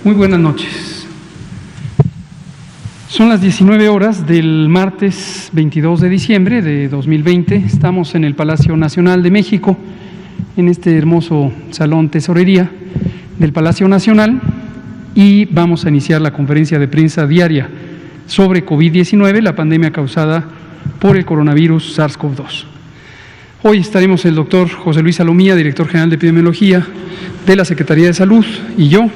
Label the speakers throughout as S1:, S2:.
S1: Muy buenas noches. Son las 19 horas del martes 22 de diciembre de 2020. Estamos en el Palacio Nacional de México, en este hermoso salón tesorería del Palacio Nacional, y vamos a iniciar la conferencia de prensa diaria sobre COVID-19, la pandemia causada por el coronavirus SARS-CoV-2. Hoy estaremos el doctor José Luis Salomía, director general de Epidemiología de la Secretaría de Salud, y yo,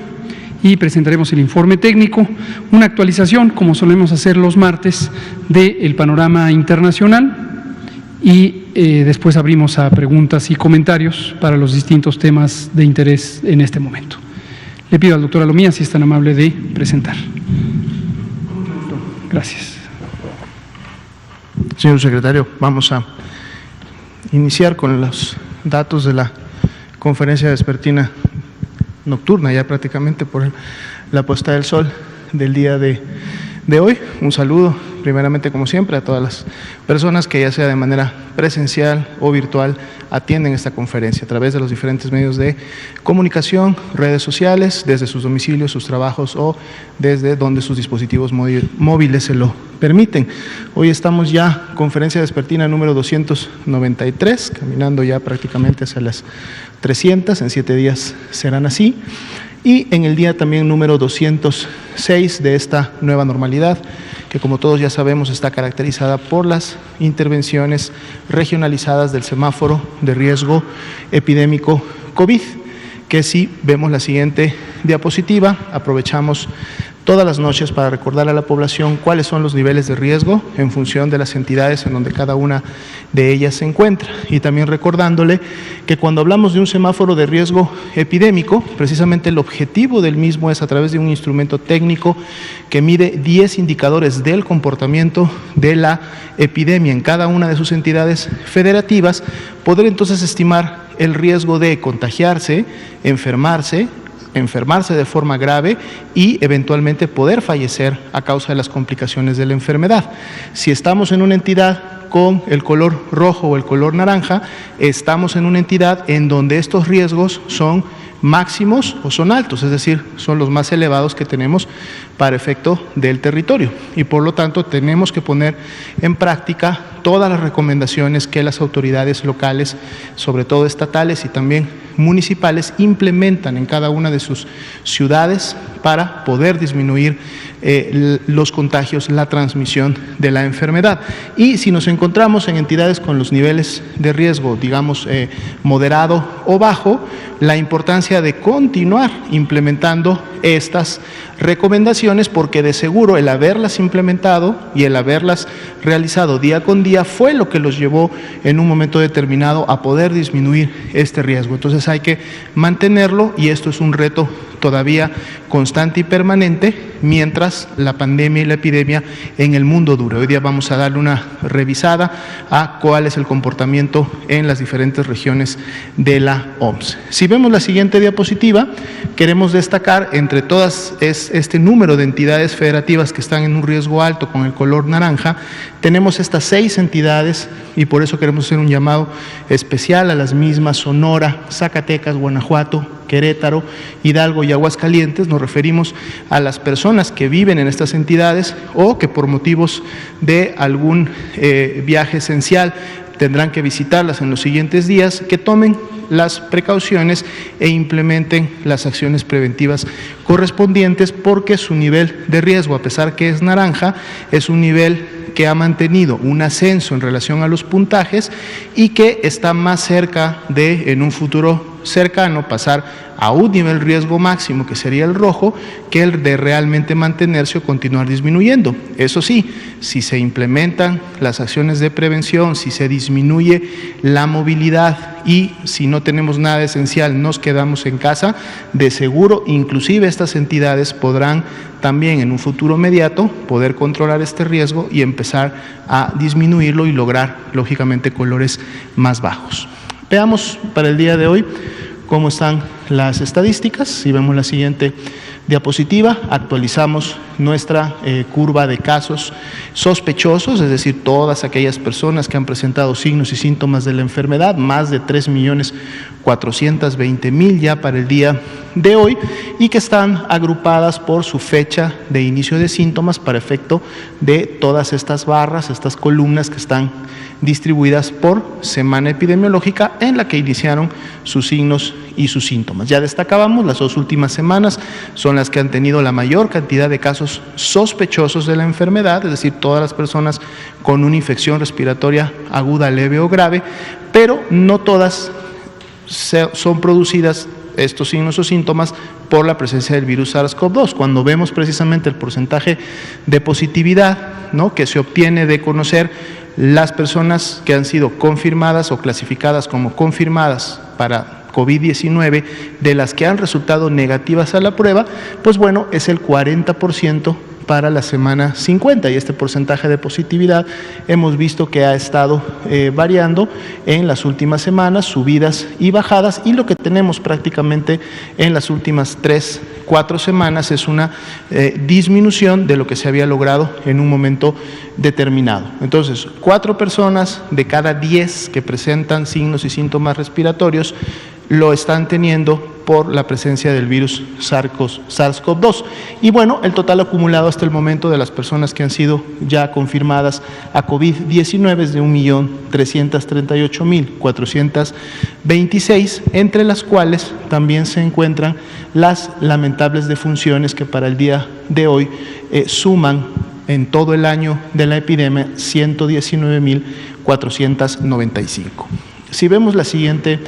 S1: y presentaremos el informe técnico, una actualización, como solemos hacer los martes, del panorama internacional, y después abrimos a preguntas y comentarios para los distintos temas de interés en este momento. Le pido al doctor Salomía si es tan amable de presentar. Gracias.
S2: Señor secretario, vamos a iniciar con los datos de la conferencia vespertina nocturna, ya prácticamente por la puesta del sol del día de hoy. Un saludo, primeramente, como siempre, a todas las personas que, ya sea de manera presencial o virtual, atienden esta conferencia a través de los diferentes medios de comunicación, redes sociales, desde sus domicilios, sus trabajos o desde donde sus dispositivos móviles se lo permiten. Hoy estamos ya, conferencia vespertina número 293, caminando ya prácticamente hacia las 300, en 7 días serán así. Y en el día también número 206 de esta nueva normalidad, que como todos ya sabemos está caracterizada por las intervenciones regionalizadas del semáforo de riesgo epidémico COVID, que si vemos la siguiente diapositiva, aprovechamos todas las noches para recordar a la población cuáles son los niveles de riesgo en función de las entidades en donde cada una de ellas se encuentra, y también recordándole que cuando hablamos de un semáforo de riesgo epidémico, precisamente el objetivo del mismo es, a través de un instrumento técnico que mide 10 indicadores del comportamiento de la epidemia en cada una de sus entidades federativas, poder entonces estimar el riesgo de contagiarse, enfermarse de forma grave y eventualmente poder fallecer a causa de las complicaciones de la enfermedad. Si estamos en una entidad con el color rojo o el color naranja, estamos en una entidad en donde estos riesgos son máximos o son altos, es decir, son los más elevados que tenemos para efecto del territorio, y por lo tanto tenemos que poner en práctica todas las recomendaciones que las autoridades locales, sobre todo estatales y también municipales, implementan en cada una de sus ciudades para poder disminuir los contagios, la transmisión de la enfermedad. Y si nos encontramos en entidades con los niveles de riesgo, digamos, moderado o bajo, la importancia de continuar implementando estas recomendaciones, porque de seguro el haberlas implementado y el haberlas realizado día con día fue lo que los llevó en un momento determinado a poder disminuir este riesgo. Entonces hay que mantenerlo, y esto es un reto todavía constante y permanente mientras la pandemia y la epidemia en el mundo dure. Hoy día vamos a darle una revisada a cuál es el comportamiento en las diferentes regiones de la OMS. Si vemos la siguiente diapositiva, queremos destacar entre todas este número de entidades federativas que están en un riesgo alto con el color naranja. Tenemos estas 6 entidades, y por eso queremos hacer un llamado especial a las mismas: Sonora, Zacatecas, Guanajuato, Querétaro, Hidalgo y Aguascalientes. Nos referimos a las personas que viven en estas entidades o que por motivos de algún viaje esencial tendrán que visitarlas en los siguientes días, que tomen las precauciones e implementen las acciones preventivas correspondientes, porque su nivel de riesgo, a pesar que es naranja, es un nivel que ha mantenido un ascenso en relación a los puntajes y que está más cerca de, en un futuro cercano, pasar a un nivel riesgo máximo, que sería el rojo, que el de realmente mantenerse o continuar disminuyendo. Eso sí, si se implementan las acciones de prevención, si se disminuye la movilidad y si no tenemos nada esencial, nos quedamos en casa, de seguro, inclusive estas entidades podrán también en un futuro inmediato poder controlar este riesgo y empezar a disminuirlo y lograr, lógicamente, colores más bajos. Veamos para el día de hoy cómo están las estadísticas. Si vemos la siguiente diapositiva, actualizamos nuestra curva de casos sospechosos, es decir, todas aquellas personas que han presentado signos y síntomas de la enfermedad, más de 3.420.000 ya para el día de hoy, y que están agrupadas por su fecha de inicio de síntomas para efecto de todas estas barras, estas columnas que están distribuidas por semana epidemiológica en la que iniciaron sus signos y sus síntomas. Ya destacábamos, las 2 últimas semanas son las que han tenido la mayor cantidad de casos sospechosos de la enfermedad, es decir, todas las personas con una infección respiratoria aguda, leve o grave, pero no todas son producidas estos signos o síntomas por la presencia del virus SARS-CoV-2. Cuando vemos precisamente el porcentaje de positividad, ¿no?, que se obtiene de conocer las personas que han sido confirmadas o clasificadas como confirmadas para COVID-19, de las que han resultado negativas a la prueba, pues bueno, es el 40% para la semana 50, y este porcentaje de positividad hemos visto que ha estado variando en las últimas semanas, subidas y bajadas, y lo que tenemos prácticamente en las últimas 3-4 semanas es una disminución de lo que se había logrado en un momento determinado. Entonces, 4 personas de cada 10 que presentan signos y síntomas respiratorios lo están teniendo por la presencia del virus SARS-CoV-2. Y bueno, el total acumulado hasta el momento de las personas que han sido ya confirmadas a COVID-19 es de 1.338.426, entre las cuales también se encuentran las lamentables defunciones que para el día de hoy suman en todo el año de la epidemia 119.495. Si vemos la siguiente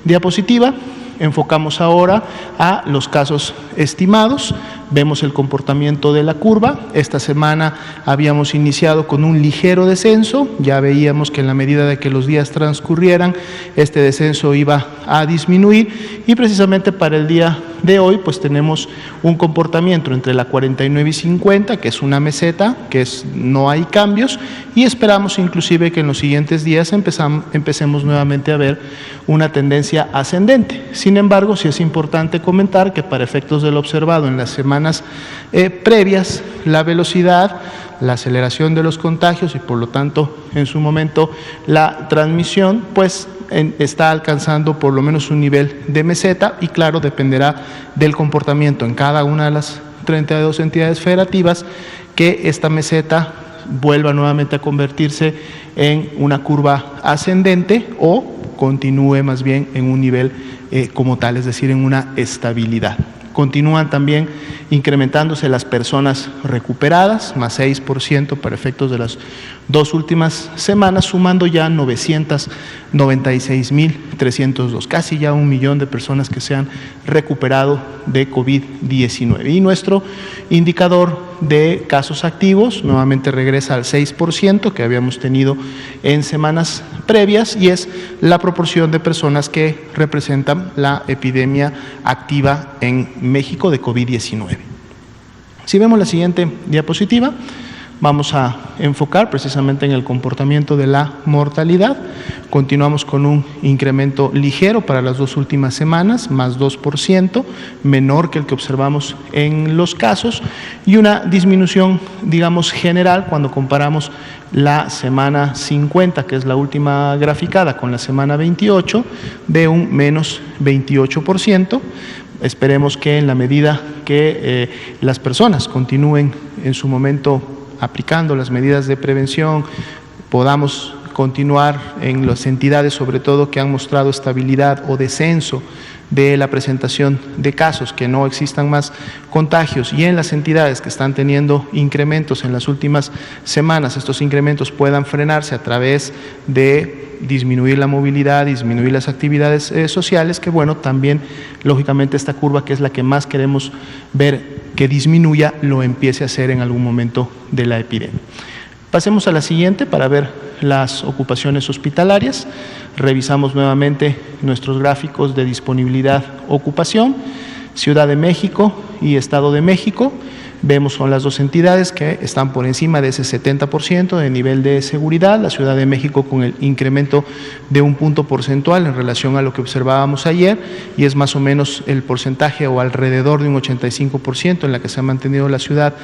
S2: diapositiva, enfocamos ahora a los casos estimados, vemos el comportamiento de la curva. Esta semana habíamos iniciado con un ligero descenso, ya veíamos que en la medida de que los días transcurrieran, este descenso iba a disminuir, y precisamente para el día de hoy pues tenemos un comportamiento entre la 49 y 50, que es una meseta, no hay cambios, y esperamos inclusive que en los siguientes días empecemos nuevamente a ver una tendencia ascendente. Sin embargo, sí es importante comentar que para efectos de lo observado en las semanas previas, la velocidad, la aceleración de los contagios y por lo tanto en su momento la transmisión pues está alcanzando por lo menos un nivel de meseta, y claro, dependerá del comportamiento en cada una de las 32 entidades federativas que esta meseta vuelva nuevamente a convertirse en una curva ascendente o continúe más bien en un nivel como tal, es decir, en una estabilidad. Continúan también incrementándose las personas recuperadas, más 6% para efectos de las 2 últimas semanas, sumando ya 996.302, casi ya 1 millón de personas que se han recuperado de COVID-19. Y nuestro indicador de casos activos nuevamente regresa al 6% que habíamos tenido en semanas previas, y es la proporción de personas que representan la epidemia activa en México de COVID-19. Si vemos la siguiente diapositiva, vamos a enfocar precisamente en el comportamiento de la mortalidad. Continuamos con un incremento ligero para las 2 últimas semanas, más 2%, menor que el que observamos en los casos, y una disminución, digamos, general cuando comparamos la semana 50, que es la última graficada, con la semana 28, de un menos 28%. Esperemos que en la medida que las personas continúen en su momento aplicando las medidas de prevención, podamos continuar en las entidades sobre todo que han mostrado estabilidad o descenso de la presentación de casos, que no existan más contagios, y en las entidades que están teniendo incrementos en las últimas semanas, estos incrementos puedan frenarse a través de disminuir la movilidad, disminuir las actividades sociales, que bueno, también lógicamente esta curva, que es la que más queremos ver que disminuya, lo empiece a hacer en algún momento de la epidemia. Pasemos a la siguiente para ver las ocupaciones hospitalarias. Revisamos nuevamente nuestros gráficos de disponibilidad ocupación. Ciudad de México y Estado de México. vemos son las dos entidades que están por encima de ese 70% de nivel de seguridad, la Ciudad de México con el incremento de un punto porcentual en relación a lo que observábamos ayer, y es más o menos el porcentaje o alrededor de un 85% en la que se ha mantenido la Ciudad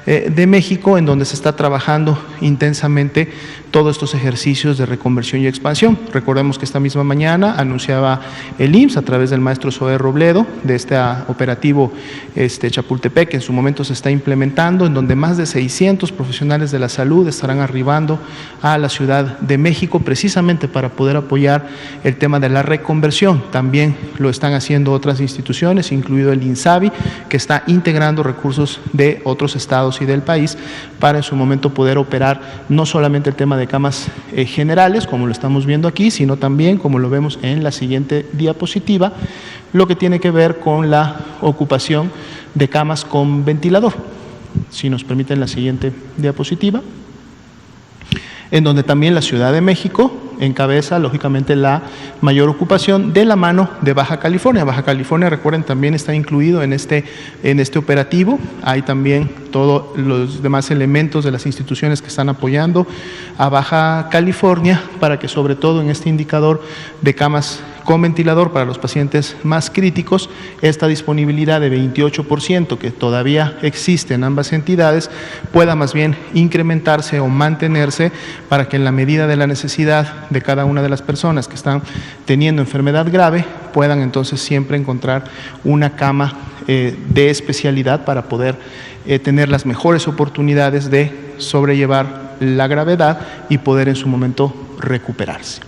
S2: de México, en donde se está trabajando intensamente todos estos ejercicios de reconversión y expansión. Recordemos que esta misma mañana anunciaba el IMSS a través del maestro Zoé Robledo de este operativo Chapultepec, que en su momento se está implementando, en donde más de 600 profesionales de la salud estarán arribando a la Ciudad de México precisamente para poder apoyar el tema de la reconversión. También lo están haciendo otras instituciones, incluido el INSABI, que está integrando recursos de otros estados y del país para en su momento poder operar no solamente el tema de camas generales, como lo estamos viendo aquí, sino también, como lo vemos en la siguiente diapositiva, lo que tiene que ver con la ocupación de camas con ventilador. Si nos permiten la siguiente diapositiva, en donde también la Ciudad de México encabeza, lógicamente, la mayor ocupación de la mano de Baja California. Baja California, recuerden, también está incluido en este operativo. Hay también todos los demás elementos de las instituciones que están apoyando a Baja California para que, sobre todo en este indicador de camas con ventilador para los pacientes más críticos, esta disponibilidad de 28% que todavía existe en ambas entidades pueda más bien incrementarse o mantenerse, para que en la medida de la necesidad de cada una de las personas que están teniendo enfermedad grave puedan entonces siempre encontrar una cama de especialidad para poder tener las mejores oportunidades de sobrellevar la gravedad y poder en su momento recuperarse.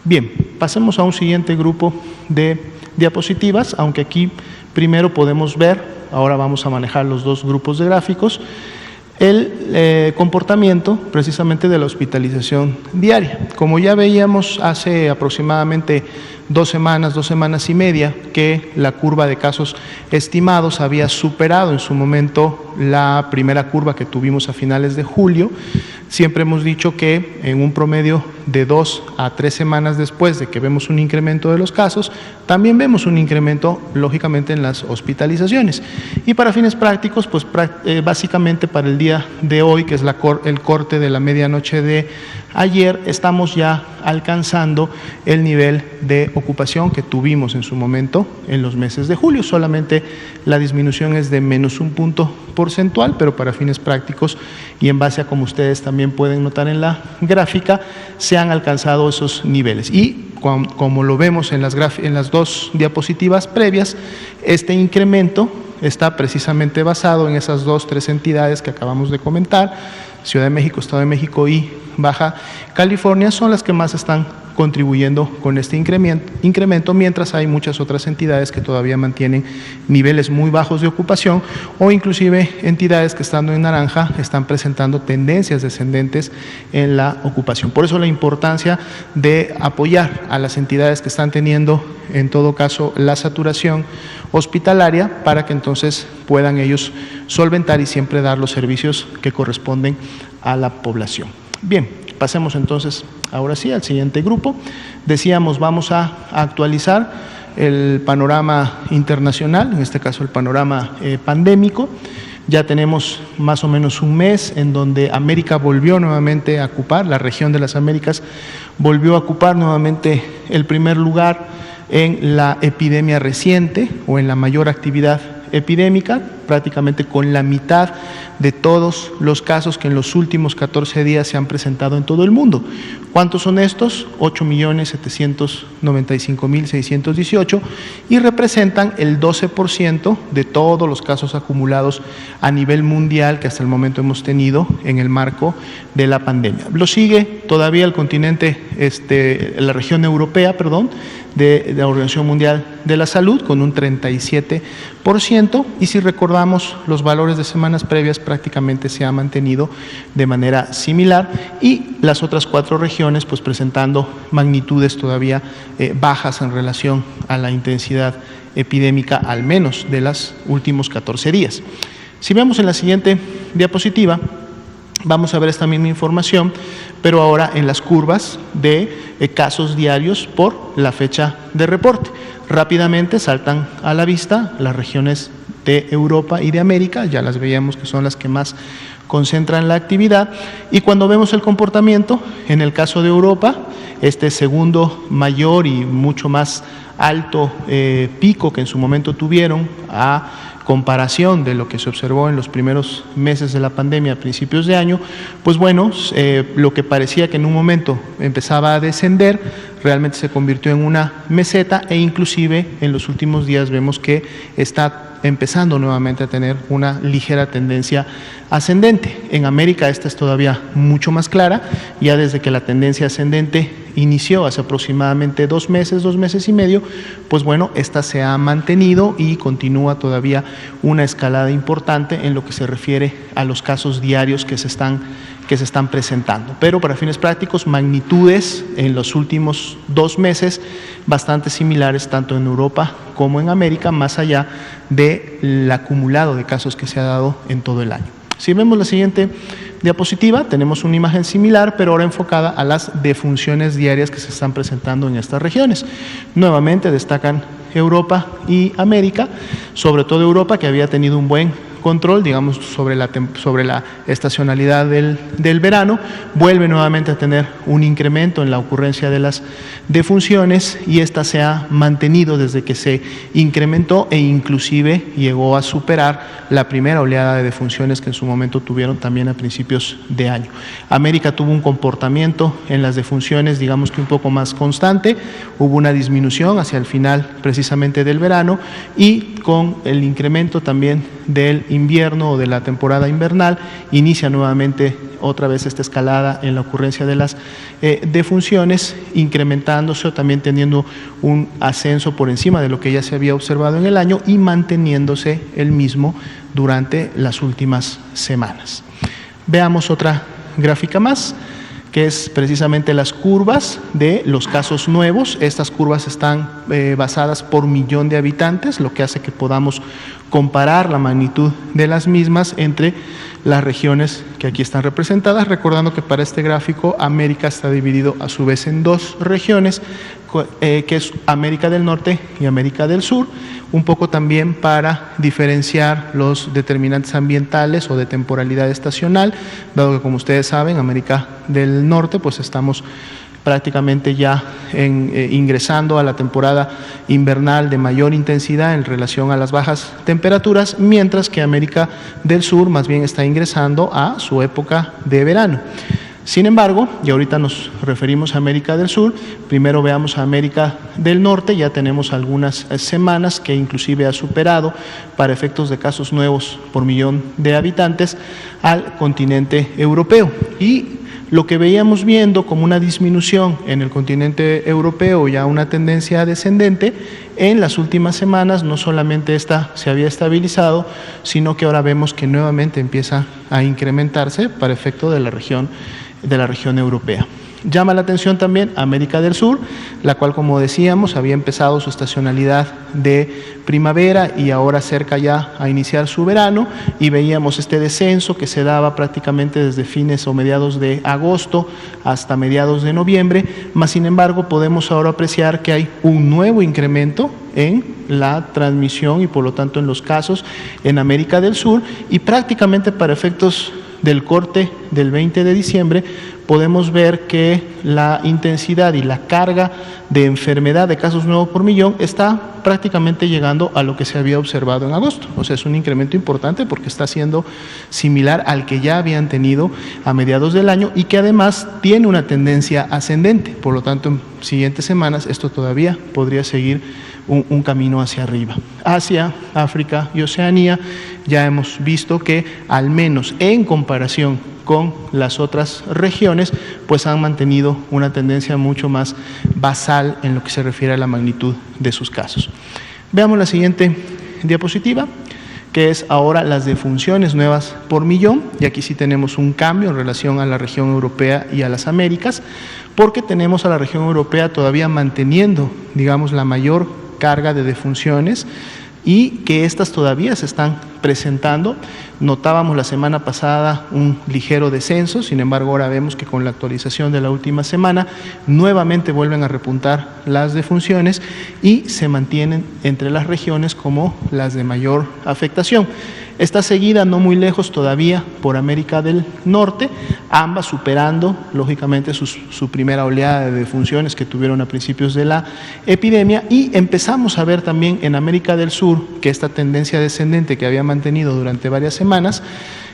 S2: Bien, pasemos a un siguiente grupo de diapositivas, aunque aquí primero podemos ver, ahora vamos a manejar los dos grupos de gráficos, el comportamiento precisamente de la hospitalización diaria. Como ya veíamos hace aproximadamente 2 semanas y media, que la curva de casos estimados había superado en su momento la primera curva que tuvimos a finales de julio. Siempre hemos dicho que en un promedio de 2 a 3 semanas después de que vemos un incremento de los casos, también vemos un incremento, lógicamente, en las hospitalizaciones. Y para fines prácticos, pues básicamente para el día de hoy, que es el corte de la medianoche de ayer, estamos ya alcanzando el nivel de ocupación que tuvimos en su momento en los meses de julio. Solamente la disminución es de menos un punto porcentual, pero para fines prácticos y en base a como ustedes también pueden notar en la gráfica, se han alcanzado esos niveles. Y como lo vemos en las dos diapositivas previas, este incremento está precisamente basado en esas 3 entidades que acabamos de comentar: Ciudad de México, Estado de México y Baja California, son las que más están contribuyendo con este incremento, mientras hay muchas otras entidades que todavía mantienen niveles muy bajos de ocupación, o inclusive entidades que, estando en naranja, están presentando tendencias descendentes en la ocupación. Por eso la importancia de apoyar a las entidades que están teniendo, en todo caso, la saturación hospitalaria, para que entonces puedan ellos solventar y siempre dar los servicios que corresponden a la población. Bien, pasemos entonces ahora sí al siguiente grupo. Decíamos, vamos a actualizar el panorama internacional, en este caso el panorama pandémico. Ya tenemos más o menos un mes en donde América volvió nuevamente a ocupar, la región de las Américas volvió a ocupar nuevamente el primer lugar en la epidemia reciente o en la mayor actividad epidémica, prácticamente con la mitad de todos los casos que en los últimos 14 días se han presentado en todo el mundo. ¿Cuántos son estos? 8.795.618, y representan el 12% de todos los casos acumulados a nivel mundial que hasta el momento hemos tenido en el marco de la pandemia. Lo sigue todavía el continente, la región europea, de la Organización Mundial de la Salud, con un 37%, y si recordamos los valores de semanas previas, prácticamente se ha mantenido de manera similar, y las otras 4 regiones pues presentando magnitudes todavía bajas en relación a la intensidad epidémica, al menos de los últimos 14 días. Si vemos en la siguiente diapositiva, vamos a ver esta misma información, pero ahora en las curvas de casos diarios por la fecha de reporte. Rápidamente saltan a la vista las regiones de Europa y de América, ya las veíamos que son las que más concentran la actividad, y cuando vemos el comportamiento, en el caso de Europa, este segundo mayor y mucho más alto pico que en su momento tuvieron a comparación de lo que se observó en los primeros meses de la pandemia a principios de año, pues bueno, lo que parecía que en un momento empezaba a descender, realmente se convirtió en una meseta e inclusive en los últimos días vemos que está empezando nuevamente a tener una ligera tendencia ascendente. En América esta es todavía mucho más clara, ya desde que la tendencia ascendente inició hace aproximadamente 2 meses y medio, pues bueno, esta se ha mantenido y continúa todavía una escalada importante en lo que se refiere a los casos diarios que se están presentando. Pero para fines prácticos, magnitudes en los últimos 2 meses bastante similares tanto en Europa como en América, más allá del acumulado de casos que se ha dado en todo el año. Si vemos la siguiente diapositiva, tenemos una imagen similar, pero ahora enfocada a las defunciones diarias que se están presentando en estas regiones. Nuevamente destacan Europa y América, sobre todo Europa, que había tenido un buen control, digamos, sobre la estacionalidad del verano, vuelve nuevamente a tener un incremento en la ocurrencia de las defunciones y esta se ha mantenido desde que se incrementó e inclusive llegó a superar la primera oleada de defunciones que en su momento tuvieron también a principios de año. América tuvo un comportamiento en las defunciones, digamos que un poco más constante, hubo una disminución hacia el final precisamente del verano y con el incremento también del invierno o de la temporada invernal, inicia nuevamente otra vez esta escalada en la ocurrencia de las defunciones, incrementándose o también teniendo un ascenso por encima de lo que ya se había observado en el año y manteniéndose el mismo durante las últimas semanas. Veamos otra gráfica más, que es precisamente las curvas de los casos nuevos. Estas curvas están basadas por millón de habitantes, lo que hace que podamos comparar la magnitud de las mismas entre las regiones que aquí están representadas, recordando que para este gráfico América está dividido a su vez en 2 regiones, que es América del Norte y América del Sur, un poco también para diferenciar los determinantes ambientales o de temporalidad estacional, dado que como ustedes saben, América del Norte pues estamos prácticamente ya ingresando a la temporada invernal de mayor intensidad en relación a las bajas temperaturas, mientras que América del Sur más bien está ingresando a su época de verano. Sin embargo, y ahorita nos referimos a América del Sur, primero veamos a América del Norte, ya tenemos algunas semanas que inclusive ha superado para efectos de casos nuevos por millón de habitantes al continente europeo. Y lo que veíamos viendo como una disminución en el continente europeo, ya una tendencia descendente, en las últimas semanas no solamente esta se había estabilizado, sino que ahora vemos que nuevamente empieza a incrementarse para efecto de la región europea. Llama la atención también América del Sur, la cual, como decíamos, había empezado su estacionalidad de primavera y ahora cerca ya a iniciar su verano, y veíamos este descenso que se daba prácticamente desde fines o mediados de agosto hasta mediados de noviembre, mas sin embargo podemos ahora apreciar que hay un nuevo incremento en la transmisión y por lo tanto en los casos en América del Sur, y prácticamente para efectos del corte del 20 de diciembre podemos ver que la intensidad y la carga de enfermedad de casos nuevos por millón está prácticamente llegando a lo que se había observado en agosto. O sea, es un incremento importante porque está siendo similar al que ya habían tenido a mediados del año y que además tiene una tendencia ascendente. Por lo tanto, en siguientes semanas esto todavía podría seguir un camino hacia arriba. Asia, África y Oceanía, ya hemos visto que al menos en comparación con las otras regiones, pues han mantenido una tendencia mucho más basal en lo que se refiere a la magnitud de sus casos. Veamos la siguiente diapositiva, que es ahora las defunciones nuevas por millón, y aquí sí tenemos un cambio en relación a la región europea y a las Américas, porque tenemos a la región europea todavía manteniendo, digamos, la mayor carga de defunciones y que estas todavía se están presentando. Notábamos la semana pasada un ligero descenso, sin embargo ahora vemos que con la actualización de la última semana nuevamente vuelven a repuntar las defunciones y se mantienen entre las regiones como las de mayor afectación. Está seguida no muy lejos todavía por América del Norte, ambas superando lógicamente su primera oleada de defunciones que tuvieron a principios de la epidemia, y empezamos a ver también en América del Sur que esta tendencia descendente que había mantenido durante varias semanas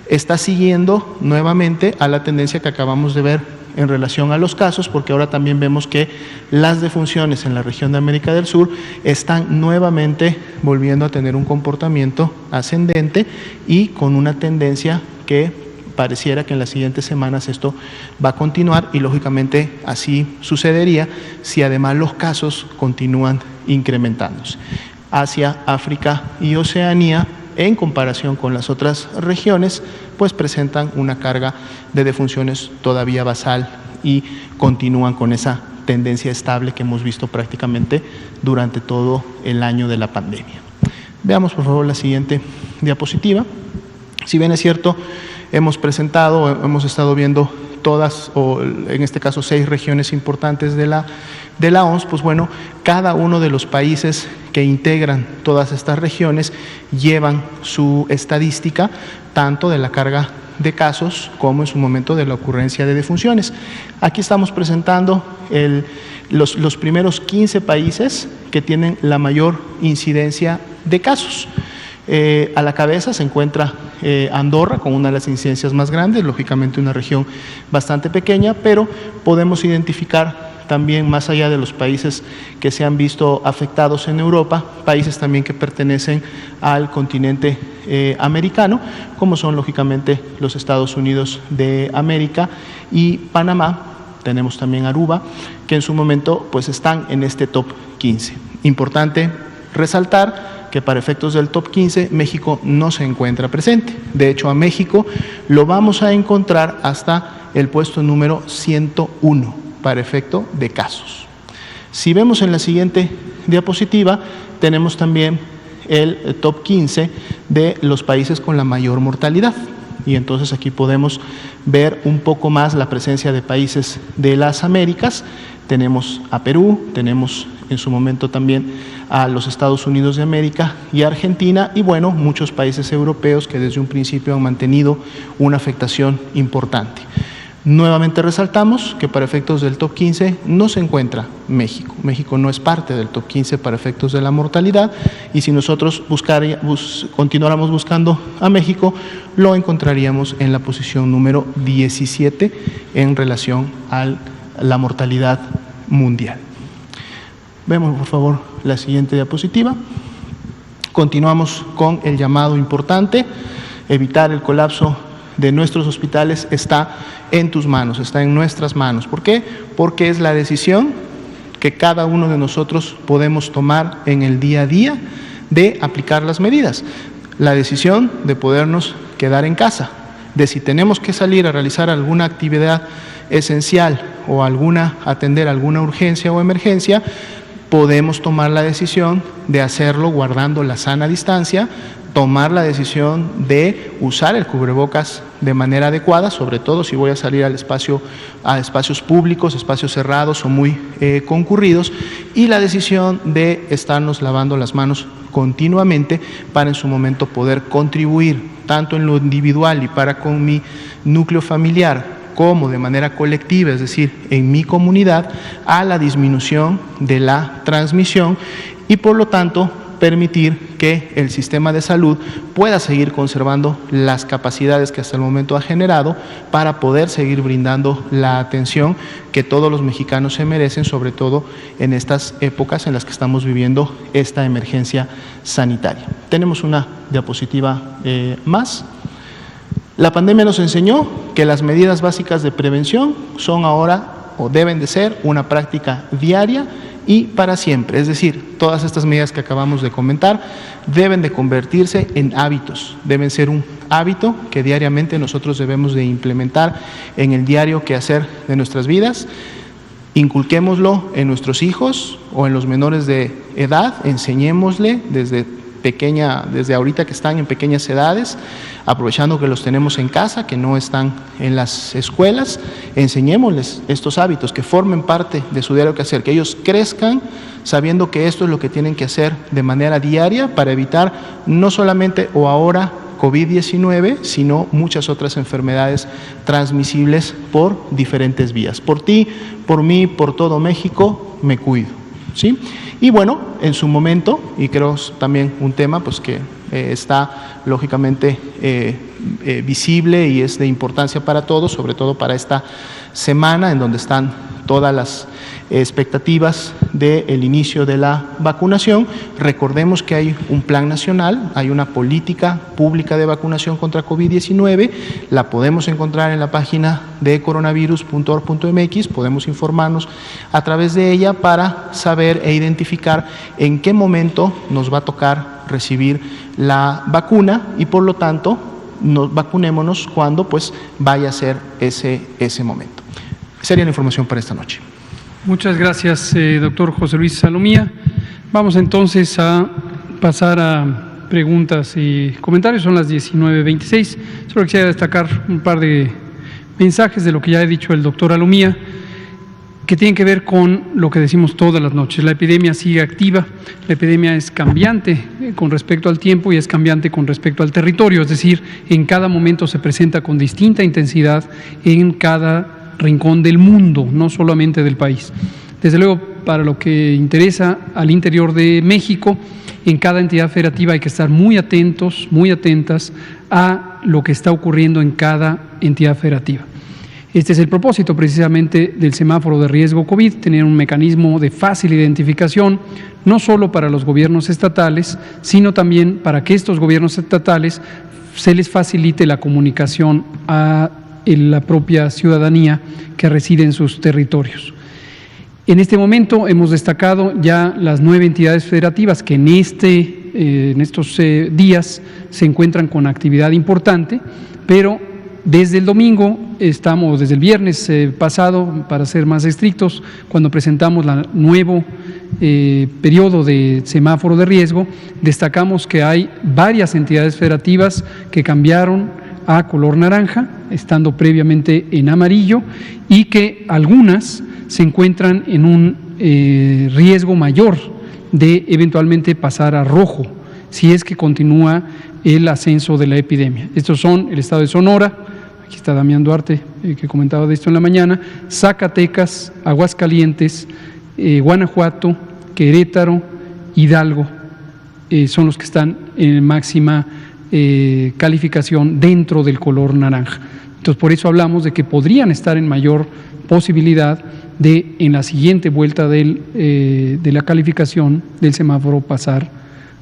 S2: está siguiendo nuevamente a la tendencia que acabamos de ver en relación a los casos, porque ahora también vemos que las defunciones en la región de América del Sur están nuevamente volviendo a tener un comportamiento ascendente y con una tendencia que pareciera que en las siguientes semanas esto va a continuar, y lógicamente así sucedería si además los casos continúan incrementándose. Asia, África y Oceanía, en comparación con las otras regiones, pues presentan una carga de defunciones todavía basal y continúan con esa tendencia estable que hemos visto prácticamente durante todo el año de la pandemia. Veamos por favor la siguiente diapositiva. Si bien es cierto, hemos estado viendo todas, o en este caso 6 regiones importantes de la OMS, pues bueno, cada uno de los países que integran todas estas regiones llevan su estadística, tanto de la carga de casos como en su momento de la ocurrencia de defunciones. Aquí estamos presentando los primeros 15 países que tienen la mayor incidencia de casos. A la cabeza se encuentra Andorra con una de las incidencias más grandes, lógicamente una región bastante pequeña, pero podemos identificar también, más allá de los países que se han visto afectados en Europa, países también que pertenecen al continente americano, como son lógicamente los Estados Unidos de América y Panamá. Tenemos también Aruba, que en su momento pues están en este top 15. Importante resaltar que para efectos del top 15 México no se encuentra presente. De hecho, a México lo vamos a encontrar hasta el puesto número 101 para efecto de casos. Si vemos en la siguiente diapositiva, tenemos también el top 15 de los países con la mayor mortalidad. Y entonces aquí podemos ver un poco más la presencia de países de las Américas. Tenemos a Perú, tenemos en su momento también a los Estados Unidos de América y Argentina, y bueno, muchos países europeos que desde un principio han mantenido una afectación importante. Nuevamente resaltamos que para efectos del top 15 no se encuentra México. México no es parte del top 15 para efectos de la mortalidad, y si nosotros continuáramos buscando a México, lo encontraríamos en la posición número 17 en relación a la mortalidad mundial. Vemos por favor la siguiente diapositiva. Continuamos con el llamado importante: evitar el colapso de nuestros hospitales está en tus manos, está en nuestras manos. ¿Por qué? Porque es la decisión que cada uno de nosotros podemos tomar en el día a día de aplicar las medidas. La decisión de podernos quedar en casa, de si tenemos que salir a realizar alguna actividad esencial o atender alguna urgencia o emergencia, podemos tomar la decisión de hacerlo guardando la sana distancia, tomar la decisión de usar el cubrebocas de manera adecuada, sobre todo si voy a salir a espacios públicos, espacios cerrados o muy concurridos, y la decisión de estarnos lavando las manos continuamente para en su momento poder contribuir tanto en lo individual y para con mi núcleo familiar, como de manera colectiva, es decir, en mi comunidad, a la disminución de la transmisión y por lo tanto permitir que el sistema de salud pueda seguir conservando las capacidades que hasta el momento ha generado para poder seguir brindando la atención que todos los mexicanos se merecen, sobre todo en estas épocas en las que estamos viviendo esta emergencia sanitaria. Tenemos una diapositiva más. La pandemia nos enseñó que las medidas básicas de prevención son ahora o deben de ser una práctica diaria y para siempre, es decir, todas estas medidas que acabamos de comentar deben de convertirse en hábitos, deben ser un hábito que diariamente nosotros debemos de implementar en el diario quehacer de nuestras vidas. Inculquémoslo en nuestros hijos o en los menores de edad, enseñémosle desde desde ahorita que están en pequeñas edades, aprovechando que los tenemos en casa, que no están en las escuelas, enseñémosles estos hábitos, que formen parte de su diario quehacer, que ellos crezcan sabiendo que esto es lo que tienen que hacer de manera diaria para evitar no solamente o ahora COVID-19, sino muchas otras enfermedades transmisibles por diferentes vías. Por ti, por mí, por todo México, me cuido, ¿sí? Y bueno, en su momento, y creo también un tema pues que está lógicamente visible y es de importancia para todos, sobre todo para esta semana en donde están todas las expectativas del inicio de la vacunación. Recordemos que hay un plan nacional, hay una política pública de vacunación contra COVID-19, la podemos encontrar en la página de coronavirus.org.mx, podemos informarnos a través de ella para saber e identificar en qué momento nos va a tocar recibir la vacuna y por lo tanto vacunémonos cuando pues vaya a ser ese momento. Sería la información para esta noche.
S1: Muchas gracias, doctor José Luis Salomía. Vamos entonces a pasar a preguntas y comentarios. Son las 19:26. Solo quisiera destacar un par de mensajes de lo que ya ha dicho el doctor Salomía, que tienen que ver con lo que decimos todas las noches. La epidemia sigue activa, la epidemia es cambiante con respecto al tiempo y es cambiante con respecto al territorio, es decir, en cada momento se presenta con distinta intensidad en cada rincón del mundo, no solamente del país. Desde luego, para lo que interesa al interior de México, en cada entidad federativa hay que estar muy atentos, muy atentas a lo que está ocurriendo en cada entidad federativa. Este es el propósito precisamente del semáforo de riesgo COVID, tener un mecanismo de fácil identificación, no solo para los gobiernos estatales, sino también para que estos gobiernos estatales se les facilite la comunicación a la propia ciudadanía que reside en sus territorios. En este momento hemos destacado ya las 9 entidades federativas que en estos días se encuentran con actividad importante, pero desde el domingo desde el viernes pasado, para ser más estrictos, cuando presentamos el nuevo periodo de semáforo de riesgo, destacamos que hay varias entidades federativas que cambiaron a color naranja, estando previamente en amarillo, y que algunas se encuentran en un riesgo mayor de eventualmente pasar a rojo, si es que continúa el ascenso de la epidemia. Estos son el estado de Sonora, aquí está Damián Duarte, que comentaba de esto en la mañana, Zacatecas, Aguascalientes, Guanajuato, Querétaro, Hidalgo, son los que están en máxima calificación dentro del color naranja. Entonces, por eso hablamos de que podrían estar en mayor posibilidad de, en la siguiente vuelta de la calificación del semáforo, pasar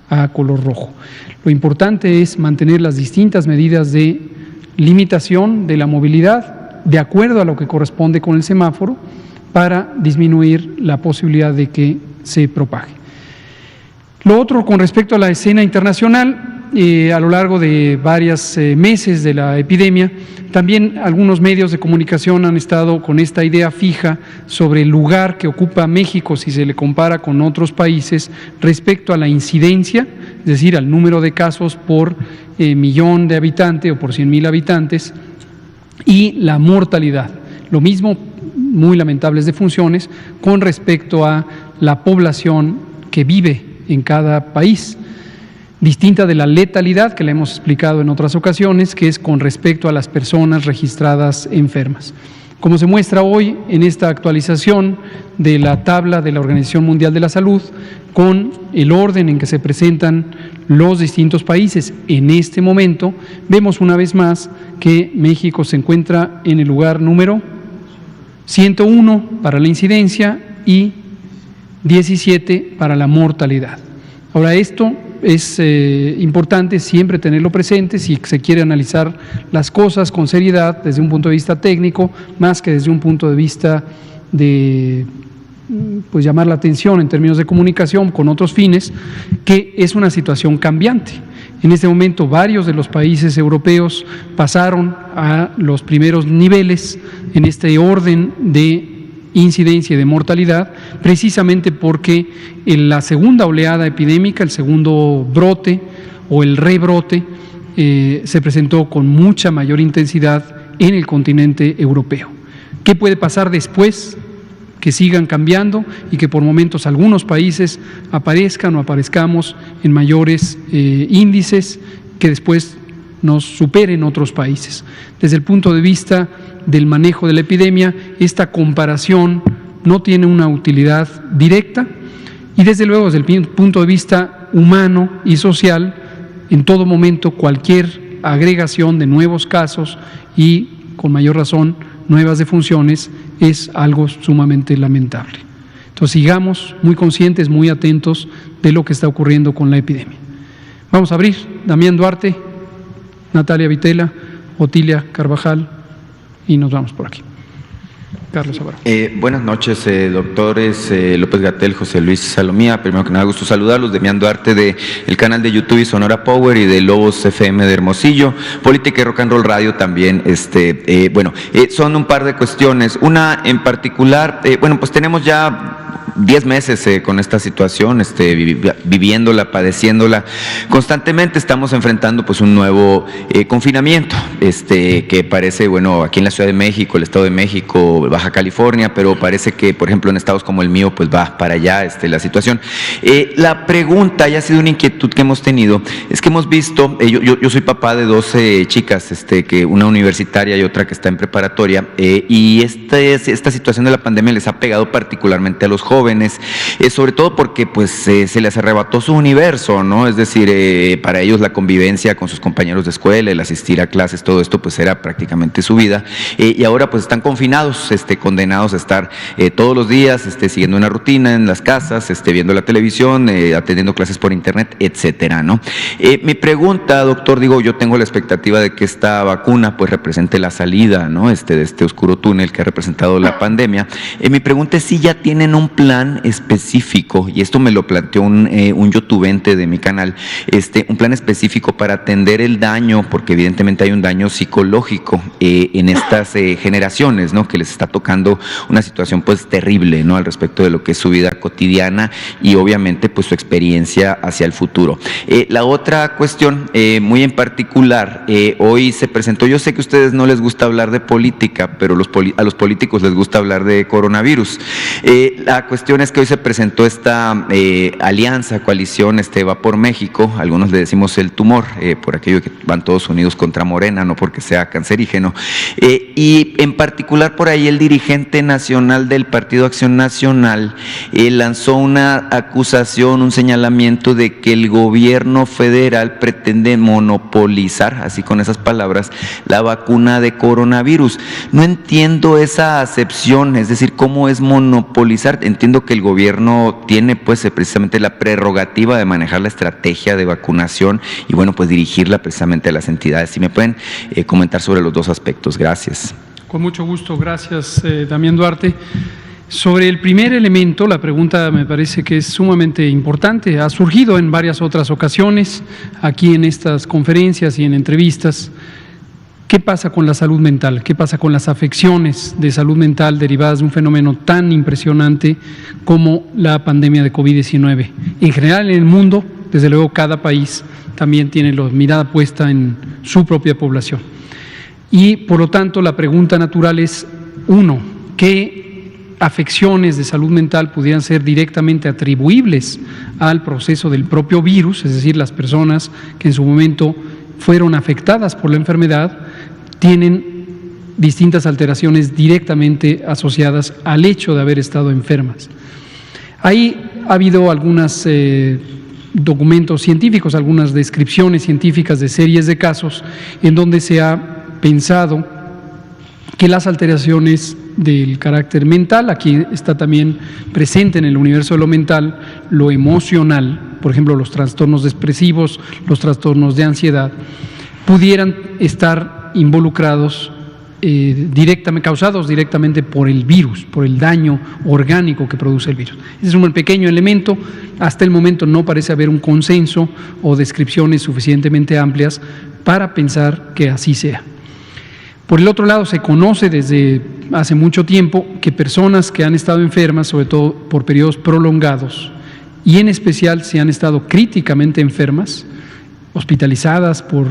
S1: a color rojo. Lo importante es mantener las distintas medidas de limitación de la movilidad de acuerdo a lo que corresponde con el semáforo para disminuir la posibilidad de que se propague. Lo otro, con respecto a la escena internacional, a lo largo de varios meses de la epidemia, también algunos medios de comunicación han estado con esta idea fija sobre el lugar que ocupa México si se le compara con otros países respecto a la incidencia, es decir, al número de casos por millón de habitantes o por 100,000 habitantes, y la mortalidad. Lo mismo, muy lamentables defunciones, con respecto a la población que vive en cada país, distinta de la letalidad que le hemos explicado en otras ocasiones, que es con respecto a las personas registradas enfermas. Como se muestra hoy en esta actualización de la tabla de la Organización Mundial de la Salud, con el orden en que se presentan los distintos países en este momento, vemos una vez más que México se encuentra en el lugar número 101 para la incidencia y 17 para la mortalidad. Ahora, esto es importante siempre tenerlo presente si se quiere analizar las cosas con seriedad desde un punto de vista técnico, más que desde un punto de vista de pues llamar la atención en términos de comunicación con otros fines, que es una situación cambiante. En este momento varios de los países europeos pasaron a los primeros niveles en este orden de incidencia y de mortalidad, precisamente porque en la segunda oleada epidémica, el segundo brote o el rebrote, se presentó con mucha mayor intensidad en el continente europeo. ¿Qué puede pasar después? Que sigan cambiando y que por momentos algunos países aparezcan o aparezcamos en mayores índices que después nos superen otros países. Desde el punto de vista del manejo de la epidemia, esta comparación no tiene una utilidad directa y desde luego desde el punto de vista humano y social, en todo momento cualquier agregación de nuevos casos y con mayor razón nuevas defunciones es algo sumamente lamentable. Entonces sigamos muy conscientes, muy atentos de lo que está ocurriendo con la epidemia. Vamos a abrir. Damián Duarte, Natalia Vitela, Otilia Carvajal y nos vamos por aquí. Carlos Alvaro.
S3: Buenas noches, doctores López-Gatell, José Luis Salomía. Primero que nada, gusto saludarlos. Damián Duarte del canal de YouTube y Sonora Power y de Lobos FM de Hermosillo. Política y Rock and Roll Radio también. Son un par de cuestiones. Una en particular, pues tenemos ya 10 meses con esta situación, viviéndola, padeciéndola constantemente. Estamos enfrentando pues un nuevo confinamiento, que parece, aquí en la Ciudad de México, el Estado de México, Baja California, pero parece que, por ejemplo, en estados como el mío, pues va para allá la situación. La pregunta, y ha sido una inquietud que hemos tenido, es que hemos visto, yo soy papá de 12 chicas, que una universitaria y otra que está en preparatoria, y esta situación de la pandemia les ha pegado particularmente a los jóvenes, sobre todo porque pues se les arrebató su universo, ¿no? Es decir, para ellos la convivencia con sus compañeros de escuela, el asistir a clases, todo esto pues era prácticamente su vida, y ahora pues están confinados, condenados a estar todos los días siguiendo una rutina en las casas, viendo la televisión, atendiendo clases por internet, etcétera, ¿no? Mi pregunta, doctor, yo tengo la expectativa de que esta vacuna pues represente la salida, ¿no? De este oscuro túnel que ha representado la pandemia. Mi pregunta es si ya tienen un plan específico, y esto me lo planteó un youtubente de mi canal, un plan específico para atender el daño, porque evidentemente hay un daño psicológico en estas generaciones, ¿no? Que les está tocando una situación pues terrible, ¿no? Al respecto de lo que es su vida cotidiana y obviamente pues su experiencia hacia el futuro. La otra cuestión, muy en particular, hoy se presentó, yo sé que a ustedes no les gusta hablar de política, pero a los políticos les gusta hablar de coronavirus. La cuestión es que hoy se presentó esta alianza, coalición, Va por México, algunos le decimos el tumor, por aquello que van todos unidos contra Morena, no porque sea cancerígeno, y en particular por ahí el dirigente nacional del Partido Acción Nacional lanzó una acusación, un señalamiento de que el gobierno federal pretende monopolizar, así con esas palabras, la vacuna de coronavirus. No entiendo esa acepción, es decir, ¿cómo es monopolizar? Entiendo que el gobierno tiene pues precisamente la prerrogativa de manejar la estrategia de vacunación y pues dirigirla precisamente a las entidades. Si me pueden comentar sobre los dos aspectos. Gracias.
S1: Con mucho gusto, gracias Damián Duarte. Sobre el primer elemento, la pregunta me parece que es sumamente importante. Ha surgido en varias otras ocasiones, aquí en estas conferencias y en entrevistas. ¿Qué pasa con la salud mental? ¿Qué pasa con las afecciones de salud mental derivadas de un fenómeno tan impresionante como la pandemia de COVID-19? En general en el mundo, desde luego cada país también tiene la mirada puesta en su propia población. Y por lo tanto la pregunta natural es, uno, ¿qué afecciones de salud mental pudieran ser directamente atribuibles al proceso del propio virus? Es decir, las personas que en su momento fueron afectadas por la enfermedad tienen distintas alteraciones directamente asociadas al hecho de haber estado enfermas. Ahí ha habido algunos documentos científicos, algunas descripciones científicas de series de casos en donde se ha pensado que las alteraciones del carácter mental, aquí está también presente en el universo de lo mental, lo emocional, por ejemplo los trastornos depresivos, los trastornos de ansiedad, pudieran estar involucrados, causados directamente por el virus, por el daño orgánico que produce el virus. Ese es un pequeño elemento, hasta el momento no parece haber un consenso o descripciones suficientemente amplias para pensar que así sea. Por el otro lado, se conoce desde hace mucho tiempo que personas que han estado enfermas, sobre todo por periodos prolongados, y en especial si han estado críticamente enfermas, hospitalizadas por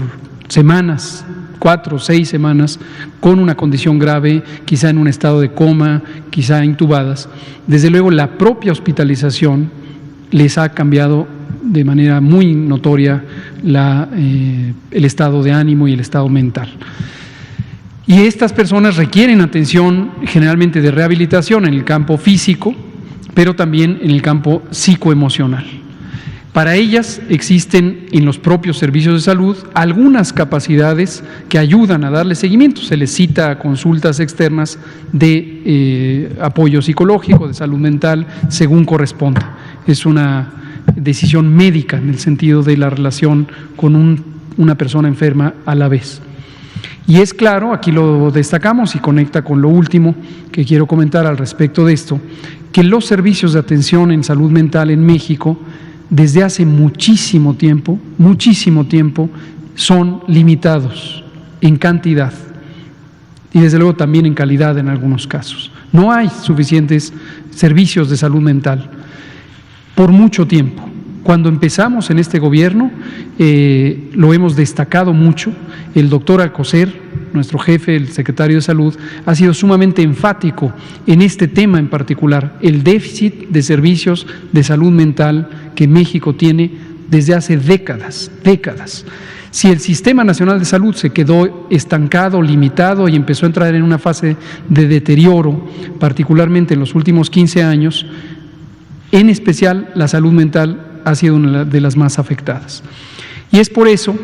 S1: semanas, 4 o 6 semanas, con una condición grave, quizá en un estado de coma, quizá intubadas, desde luego la propia hospitalización les ha cambiado de manera muy notoria el estado de ánimo y el estado mental. Y estas personas requieren atención generalmente de rehabilitación en el campo físico, pero también en el campo psicoemocional. Para ellas existen en los propios servicios de salud algunas capacidades que ayudan a darle seguimiento. Se les cita a consultas externas de apoyo psicológico, de salud mental, según corresponda. Es una decisión médica en el sentido de la relación con una persona enferma a la vez. Y es claro, aquí lo destacamos y conecta con lo último que quiero comentar al respecto de esto, que los servicios de atención en salud mental en México desde hace muchísimo tiempo, son limitados en cantidad y desde luego también en calidad en algunos casos. No hay suficientes servicios de salud mental por mucho tiempo. Cuando empezamos en este gobierno, lo hemos destacado mucho. El doctor Alcocer, nuestro jefe, el secretario de Salud, ha sido sumamente enfático en este tema en particular, el déficit de servicios de salud mental que México tiene desde hace décadas. Si el Sistema Nacional de Salud se quedó estancado, limitado y empezó a entrar en una fase de deterioro, particularmente en los últimos 15 años, en especial la salud mental ha sido una de las más afectadas. Y es por eso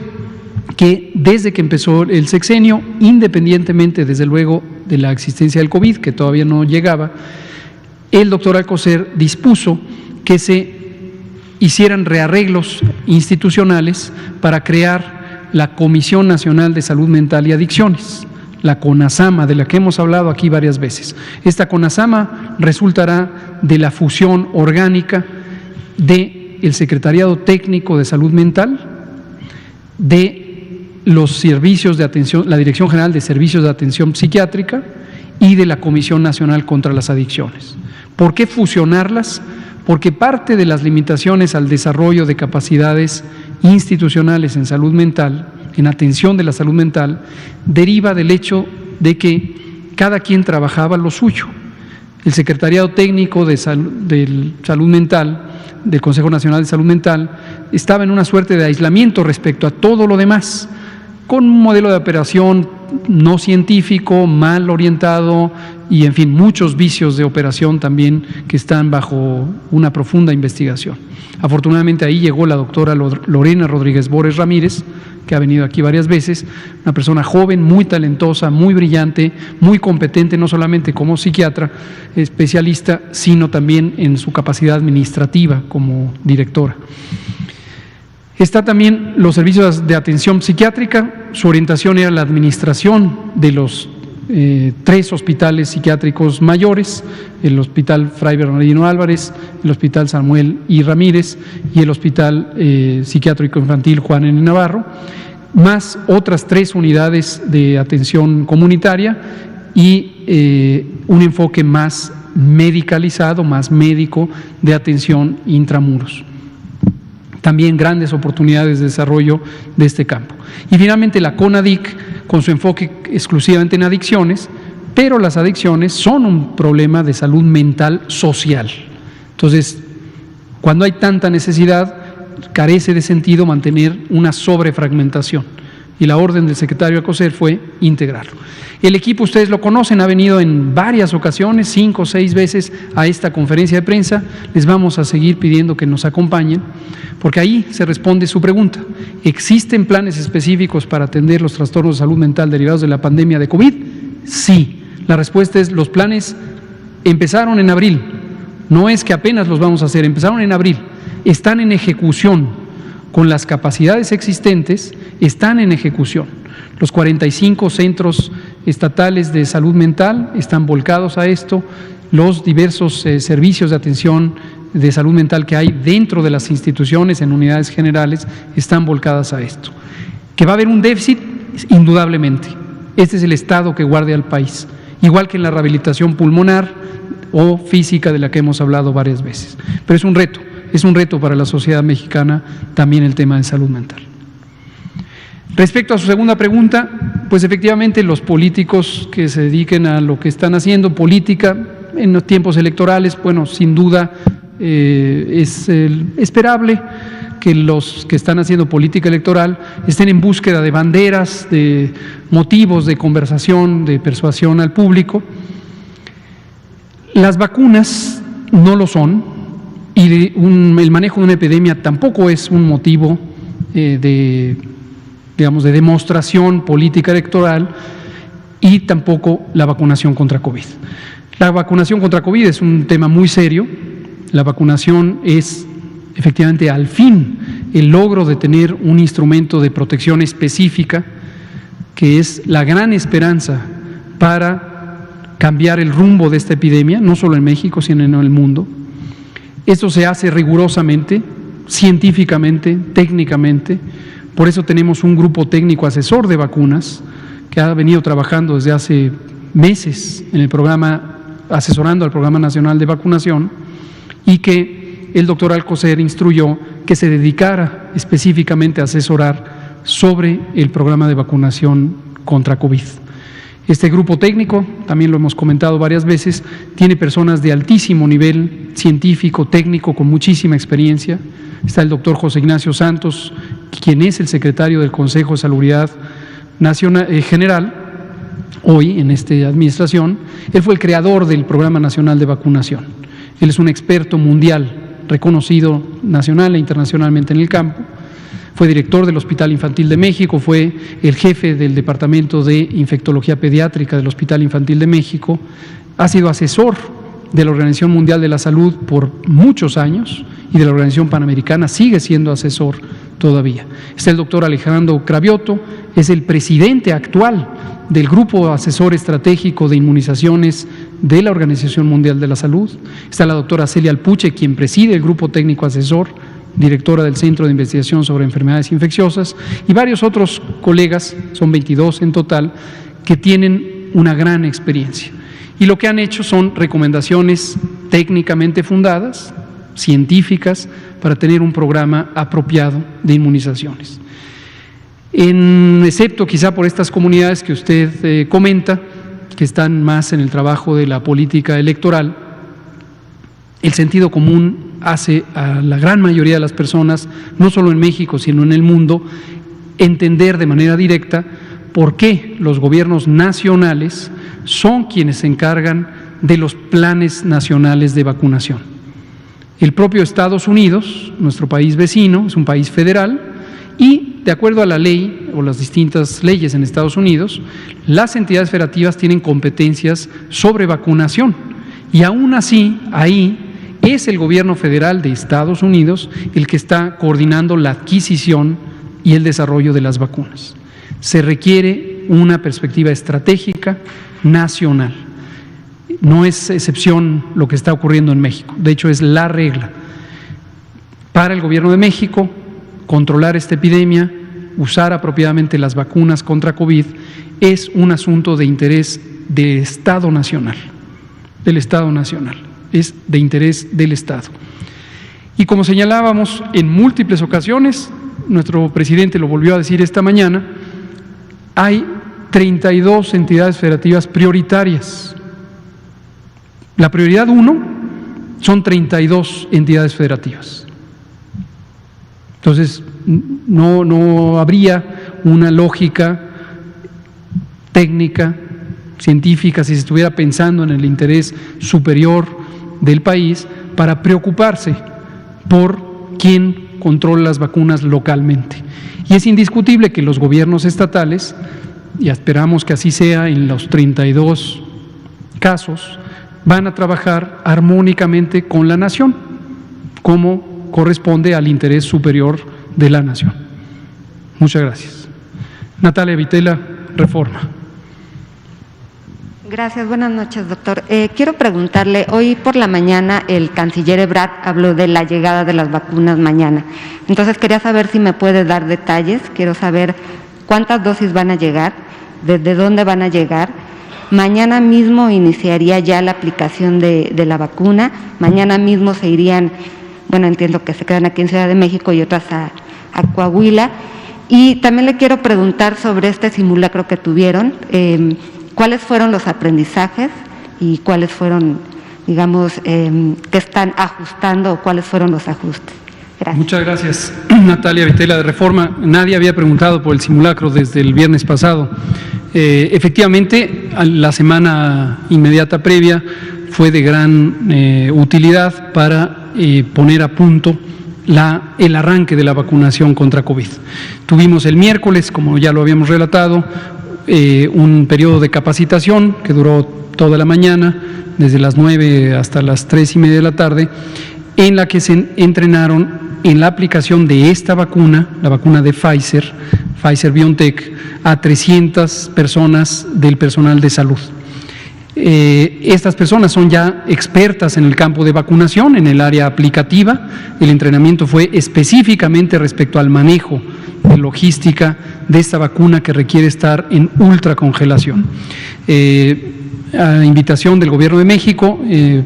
S1: que desde que empezó el sexenio, independientemente desde luego de la existencia del COVID, que todavía no llegaba, el doctor Alcocer dispuso que se hicieran rearreglos institucionales para crear la Comisión Nacional de Salud Mental y Adicciones, la CONASAMA, de la que hemos hablado aquí varias veces. Esta CONASAMA resultará de la fusión orgánica del Secretariado Técnico de Salud Mental, de los servicios de atención, la Dirección General de Servicios de Atención Psiquiátrica y de la Comisión Nacional contra las Adicciones. ¿Por qué fusionarlas? Porque parte de las limitaciones al desarrollo de capacidades institucionales en salud mental, en atención de la salud mental, deriva del hecho de que cada quien trabajaba lo suyo. El Secretariado Técnico de Salud Mental, del Consejo Nacional de Salud Mental, estaba en una suerte de aislamiento respecto a todo lo demás, con un modelo de operación no científico, mal orientado y, en fin, muchos vicios de operación también que están bajo una profunda investigación. Afortunadamente ahí llegó la doctora Lorena Rodríguez Bores Ramírez, que ha venido aquí varias veces, una persona joven, muy talentosa, muy brillante, muy competente, no solamente como psiquiatra especialista, sino también en su capacidad administrativa como directora. Está también los servicios de atención psiquiátrica. Su orientación era la administración de los 3 hospitales psiquiátricos mayores, el Hospital Fray Bernardino Álvarez, el Hospital Samuel I. Ramírez y el Hospital Psiquiátrico Infantil Juan N. Navarro, más otras 3 unidades de atención comunitaria y un enfoque más medicalizado, más médico de atención intramuros. También grandes oportunidades de desarrollo de este campo. Y finalmente la CONADIC, con su enfoque exclusivamente en adicciones, pero las adicciones son un problema de salud mental social. Entonces, cuando hay tanta necesidad, carece de sentido mantener una sobrefragmentación. Y la orden del secretario Alcocer fue integrarlo. El equipo, ustedes lo conocen, ha venido en varias ocasiones, 5 o 6 veces a esta conferencia de prensa. Les vamos a seguir pidiendo que nos acompañen, porque ahí se responde su pregunta. ¿Existen planes específicos para atender los trastornos de salud mental derivados de la pandemia de COVID? Sí. La respuesta es: los planes empezaron en abril. No es que apenas los vamos a hacer, empezaron en abril. Están en ejecución. Con las capacidades existentes, están en ejecución. Los 45 centros estatales de salud mental están volcados a esto. Los diversos servicios de atención de salud mental que hay dentro de las instituciones en unidades generales están volcadas a esto. ¿Que va a haber un déficit? Indudablemente. Este es el estado que guarde al país, igual que en la rehabilitación pulmonar o física de la que hemos hablado varias veces. Pero es un reto para la sociedad mexicana también el tema de salud mental. Respecto a su segunda pregunta, pues efectivamente los políticos que se dediquen a lo que están haciendo, política en los tiempos electorales, bueno, sin duda es esperable que los que están haciendo política electoral estén en búsqueda de banderas, de motivos de conversación, de persuasión al público. Las vacunas no lo son y el manejo de una epidemia tampoco es un motivo de demostración política electoral, y tampoco la vacunación contra COVID. La vacunación contra COVID es un tema muy serio. La vacunación es efectivamente al fin el logro de tener un instrumento de protección específica, que es la gran esperanza para cambiar el rumbo de esta epidemia, no solo en México, sino en el mundo. Esto se hace rigurosamente, científicamente, técnicamente. Por eso tenemos un grupo técnico asesor de vacunas que ha venido trabajando desde hace meses en el programa, asesorando al Programa Nacional de Vacunación, y que el doctor Alcocer instruyó que se dedicara específicamente a asesorar sobre el programa de vacunación contra COVID. Este grupo técnico, también lo hemos comentado varias veces, tiene personas de altísimo nivel científico, técnico, con muchísima experiencia. Está el doctor José Ignacio Santos, quien es el secretario del Consejo de Salubridad General, hoy en esta administración. Él fue el creador del Programa Nacional de Vacunación. Él es un experto mundial, reconocido nacional e internacionalmente en el campo. Fue director del Hospital Infantil de México, fue el jefe del Departamento de Infectología Pediátrica del Hospital Infantil de México, ha sido asesor de la Organización Mundial de la Salud por muchos años y de la Organización Panamericana, sigue siendo asesor todavía. Está el doctor Alejandro Cravioto, es el presidente actual del Grupo Asesor Estratégico de Inmunizaciones de la Organización Mundial de la Salud. Está la doctora Celia Alpuche, quien preside el Grupo Técnico Asesor, directora del Centro de Investigación sobre Enfermedades Infecciosas, y varios otros colegas, son 22 en total, que tienen una gran experiencia. Y lo que han hecho son recomendaciones técnicamente fundadas, científicas, para tener un programa apropiado de inmunizaciones. Excepto quizá por estas comunidades que usted comenta, que están más en el trabajo de la política electoral, el sentido común hace a la gran mayoría de las personas, no solo en México, sino en el mundo, entender de manera directa por qué los gobiernos nacionales son quienes se encargan de los planes nacionales de vacunación. El propio Estados Unidos, nuestro país vecino, es un país federal y, de acuerdo a la ley o las distintas leyes en Estados Unidos, las entidades federativas tienen competencias sobre vacunación, y aún así, ahí es el gobierno federal de Estados Unidos el que está coordinando la adquisición y el desarrollo de las vacunas. Se requiere una perspectiva estratégica nacional. No es excepción lo que está ocurriendo en México, de hecho es la regla. Para el gobierno de México, controlar esta epidemia, usar apropiadamente las vacunas contra COVID, es un asunto de interés del Estado nacional, es de interés del Estado. Y como señalábamos en múltiples ocasiones, nuestro presidente lo volvió a decir esta mañana, hay 32 entidades federativas prioritarias. La prioridad 1 son 32 entidades federativas. Entonces, no habría una lógica técnica, científica, si se estuviera pensando en el interés superior del país, para preocuparse por quién controla las vacunas localmente. Y es indiscutible que los gobiernos estatales, y esperamos que así sea en los 32 casos, van a trabajar armónicamente con la nación, como corresponde al interés superior de la nación. Muchas gracias. Natalia Vitela, Reforma.
S4: Gracias, buenas noches, doctor. Quiero preguntarle, hoy por la mañana el canciller Ebrard habló de la llegada de las vacunas mañana. Entonces quería saber si me puede dar detalles, quiero saber cuántas dosis van a llegar ¿desde dónde van a llegar? Mañana mismo iniciaría ya la aplicación de la vacuna, mañana mismo se irían, bueno, entiendo que se quedan aquí en Ciudad de México y otras a Coahuila. Y también le quiero preguntar sobre este simulacro que tuvieron, ¿cuáles fueron los aprendizajes y cuáles fueron, digamos, que están ajustando o cuáles fueron los ajustes? Gracias.
S1: Muchas gracias, Natalia Vitela de Reforma. Nadie había preguntado por el simulacro desde el viernes pasado. Efectivamente, la semana inmediata previa fue de gran utilidad para poner a punto el arranque de la vacunación contra COVID. Tuvimos el miércoles, como ya lo habíamos relatado, un periodo de capacitación que duró toda la mañana, desde las 9 hasta las 3:30 de la tarde, en la que se entrenaron en la aplicación de esta vacuna, la vacuna de Pfizer-BioNTech, a 300 personas del personal de salud. Estas personas son ya expertas en el campo de vacunación, en el área aplicativa. El entrenamiento fue específicamente respecto al manejo de logística de esta vacuna que requiere estar en ultracongelación. A invitación del Gobierno de México,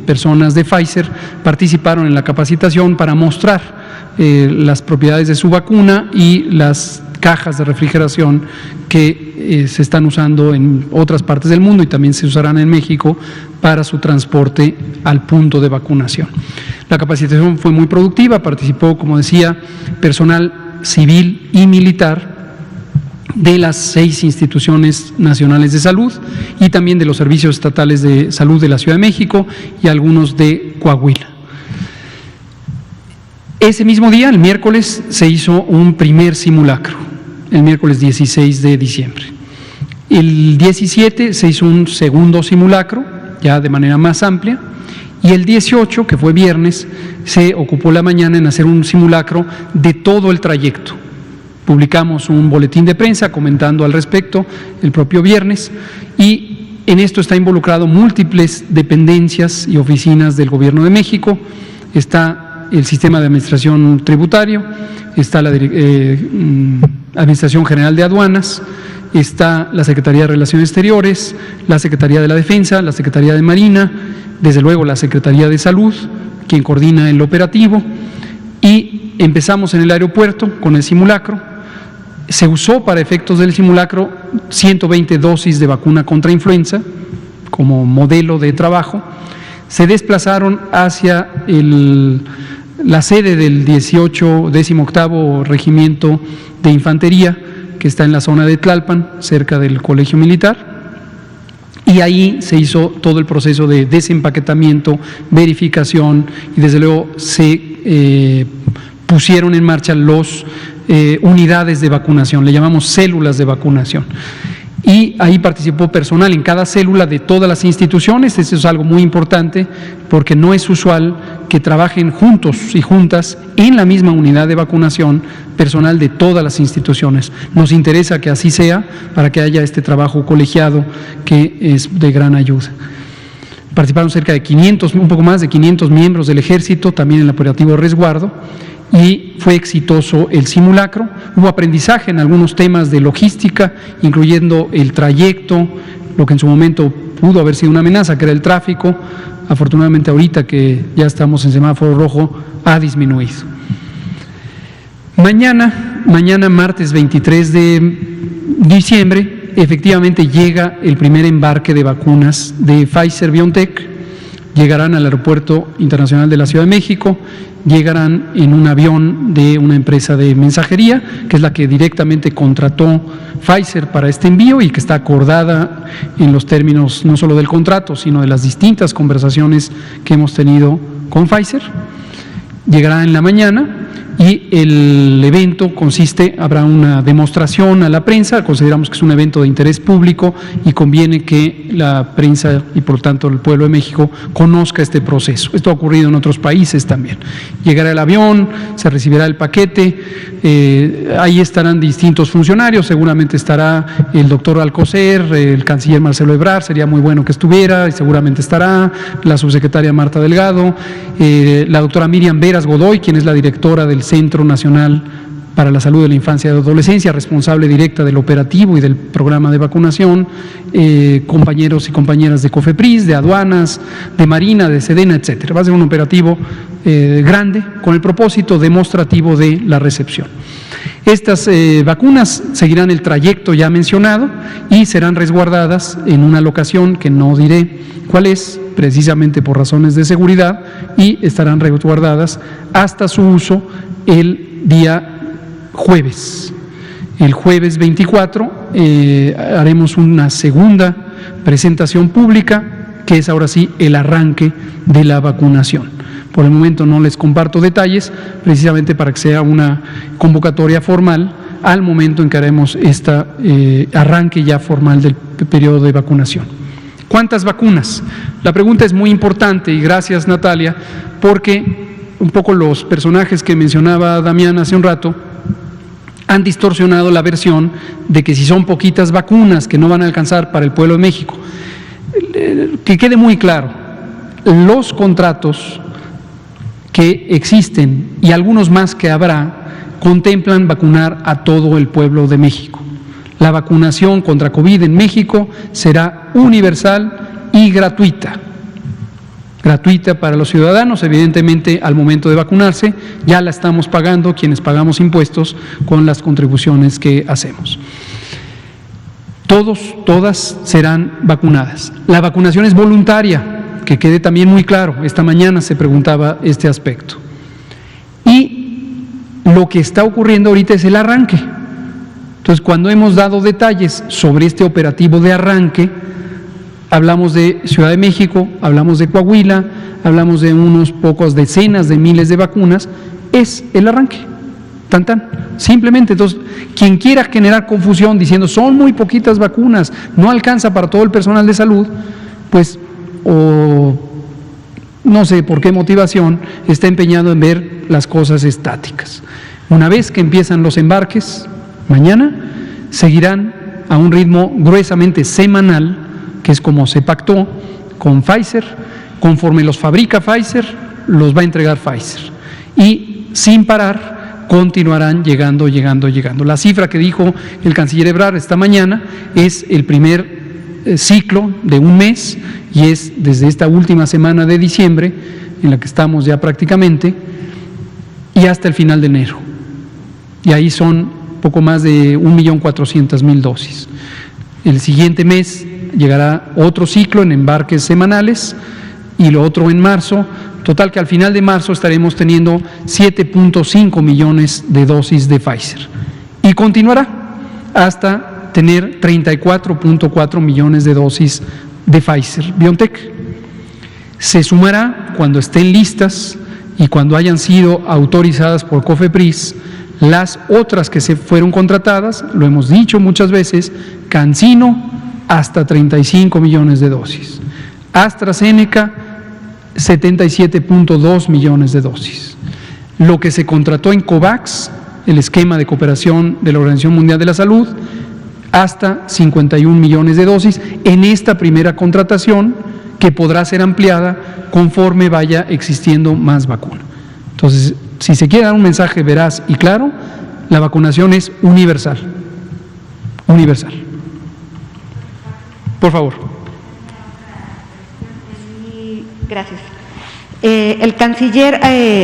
S1: personas de Pfizer participaron en la capacitación para mostrar las propiedades de su vacuna y las cajas de refrigeración que se están usando en otras partes del mundo y también se usarán en México para su transporte al punto de vacunación. La capacitación fue muy productiva, participó, como decía, personal civil y militar de las 6 instituciones nacionales de salud y también de los servicios estatales de salud de la Ciudad de México y algunos de Coahuila. Ese mismo día, el miércoles, se hizo un primer simulacro, el miércoles 16 de diciembre. El 17 se hizo un segundo simulacro, ya de manera más amplia, y el 18, que fue viernes, se ocupó la mañana en hacer un simulacro de todo el trayecto. Publicamos un boletín de prensa comentando al respecto el propio viernes y en esto está involucrado múltiples dependencias y oficinas del Gobierno de México. Está el Sistema de Administración Tributario, está la Administración General de Aduanas, está la Secretaría de Relaciones Exteriores, la Secretaría de la Defensa, la Secretaría de Marina, desde luego la Secretaría de Salud, quien coordina el operativo, y empezamos en el aeropuerto con el simulacro. Se usó para efectos del simulacro 120 dosis de vacuna contra influenza como modelo de trabajo. Se desplazaron hacia la sede del 18º Regimiento de Infantería, que está en la zona de Tlalpan, cerca del Colegio Militar, y ahí se hizo todo el proceso de desempaquetamiento, verificación, y desde luego se pusieron en marcha los unidades de vacunación, le llamamos células de vacunación. Y ahí participó personal en cada célula de todas las instituciones. Eso es algo muy importante porque no es usual que trabajen juntos y juntas en la misma unidad de vacunación personal de todas las instituciones. Nos interesa que así sea para que haya este trabajo colegiado que es de gran ayuda. Participaron cerca de 500, un poco más de 500 miembros del Ejército, también en el operativo Resguardo, y fue exitoso el simulacro. Hubo aprendizaje en algunos temas de logística, incluyendo el trayecto, lo que en su momento pudo haber sido una amenaza, que era el tráfico. Afortunadamente ahorita que ya estamos en semáforo rojo, ha disminuido. Mañana martes 23 de diciembre, efectivamente llega el primer embarque de vacunas de Pfizer-BioNTech. Llegarán al Aeropuerto Internacional de la Ciudad de México, llegarán en un avión de una empresa de mensajería, que es la que directamente contrató Pfizer para este envío y que está acordada en los términos no solo del contrato, sino de las distintas conversaciones que hemos tenido con Pfizer. Llegará en la mañana y el evento habrá una demostración a la prensa. Consideramos que es un evento de interés público y conviene que la prensa y por tanto el pueblo de México conozca este proceso. Esto ha ocurrido en otros países también. Llegará el avión, se recibirá el paquete, ahí estarán distintos funcionarios, seguramente estará el doctor Alcocer, el canciller Marcelo Ebrard, sería muy bueno que estuviera, y seguramente estará la subsecretaria Marta Delgado, la doctora Miriam Veras Godoy, quien es la directora del Centro Nacional para la Salud de la Infancia y la Adolescencia, responsable directa del operativo y del programa de vacunación, compañeros y compañeras de COFEPRIS, de aduanas, de Marina, de Sedena, etcétera. Va a ser un operativo grande con el propósito demostrativo de la recepción. Estas vacunas seguirán el trayecto ya mencionado y serán resguardadas en una locación que no diré cuál es, precisamente por razones de seguridad, y estarán resguardadas hasta su uso el día jueves. El jueves 24 haremos una segunda presentación pública, que es ahora sí el arranque de la vacunación. Por el momento no les comparto detalles, precisamente para que sea una convocatoria formal al momento en que haremos este arranque ya formal del periodo de vacunación. ¿Cuántas vacunas? La pregunta es muy importante y gracias, Natalia, porque un poco los personajes que mencionaba Damián hace un rato han distorsionado la versión de que si son poquitas vacunas que no van a alcanzar para el pueblo de México. Que quede muy claro, los contratos que existen y algunos más que habrá contemplan vacunar a todo el pueblo de México. La vacunación contra COVID en México será universal y gratuita. Gratuita para los ciudadanos, evidentemente al momento de vacunarse ya la estamos pagando quienes pagamos impuestos con las contribuciones que hacemos. Todas serán vacunadas. La vacunación es voluntaria, que quede también muy claro. Esta mañana se preguntaba este aspecto. Y lo que está ocurriendo ahorita es el arranque. Entonces, cuando hemos dado detalles sobre este operativo de arranque, hablamos de Ciudad de México, hablamos de Coahuila, hablamos de unos pocos decenas de miles de vacunas, es el arranque. Tan, tan. Simplemente, entonces, quien quiera generar confusión diciendo son muy poquitas vacunas, no alcanza para todo el personal de salud, pues, o no sé por qué motivación está empeñado en ver las cosas estáticas. Una vez que empiezan los embarques, mañana, seguirán a un ritmo gruesamente semanal, que es como se pactó con Pfizer. Conforme los fabrica Pfizer, los va a entregar Pfizer. Y sin parar, continuarán llegando. La cifra que dijo el canciller Ebrard esta mañana es el primer ciclo de un mes, y es desde esta última semana de diciembre, en la que estamos ya prácticamente, y hasta el final de enero. Y ahí son poco más de 1.400.000 dosis. El siguiente mes llegará otro ciclo en embarques semanales y lo otro en marzo. Total que al final de marzo estaremos teniendo 7.5 millones de dosis de Pfizer. Y continuará hasta tener 34.4 millones de dosis de Pfizer-BioNTech. Se sumará, cuando estén listas y cuando hayan sido autorizadas por COFEPRIS, las otras que se fueron contratadas, lo hemos dicho muchas veces, CanSino, hasta 35 millones de dosis. AstraZeneca, 77.2 millones de dosis. Lo que se contrató en COVAX, el esquema de cooperación de la Organización Mundial de la Salud, hasta 51 millones de dosis en esta primera contratación, que podrá ser ampliada conforme vaya existiendo más vacuna. Entonces, si se quiere dar un mensaje veraz y claro, la vacunación es universal. Universal. Por favor.
S4: Gracias. El canciller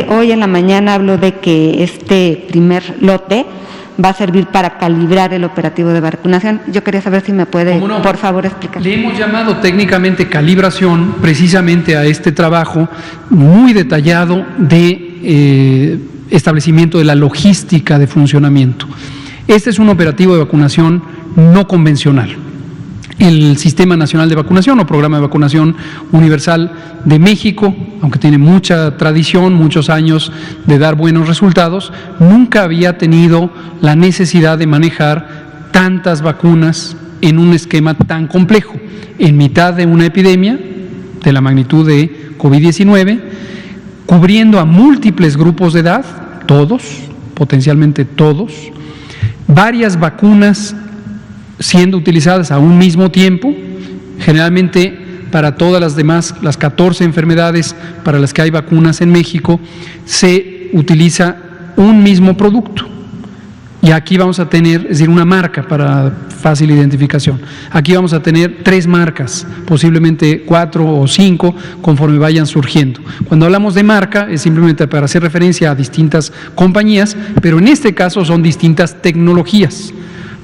S4: hoy en la mañana habló de que este primer lote va a servir para calibrar el operativo de vacunación. Yo quería saber si me puede,
S1: no,
S4: por favor, explicar.
S1: Le hemos llamado técnicamente calibración precisamente a este trabajo muy detallado de establecimiento de la logística de funcionamiento. Este es un operativo de vacunación no convencional. El Sistema Nacional de Vacunación o Programa de Vacunación Universal de México, aunque tiene mucha tradición, muchos años de dar buenos resultados, nunca había tenido la necesidad de manejar tantas vacunas en un esquema tan complejo, en mitad de una epidemia de la magnitud de COVID-19, cubriendo a múltiples grupos de edad, todos, potencialmente todos, varias vacunas siendo utilizadas a un mismo tiempo, generalmente para todas las demás, las 14 enfermedades para las que hay vacunas en México, se utiliza un mismo producto. Y aquí vamos a tener, es decir, una marca para fácil identificación. Aquí vamos a tener 3 marcas, posiblemente 4 o 5, conforme vayan surgiendo. Cuando hablamos de marca, es simplemente para hacer referencia a distintas compañías, pero en este caso son distintas tecnologías.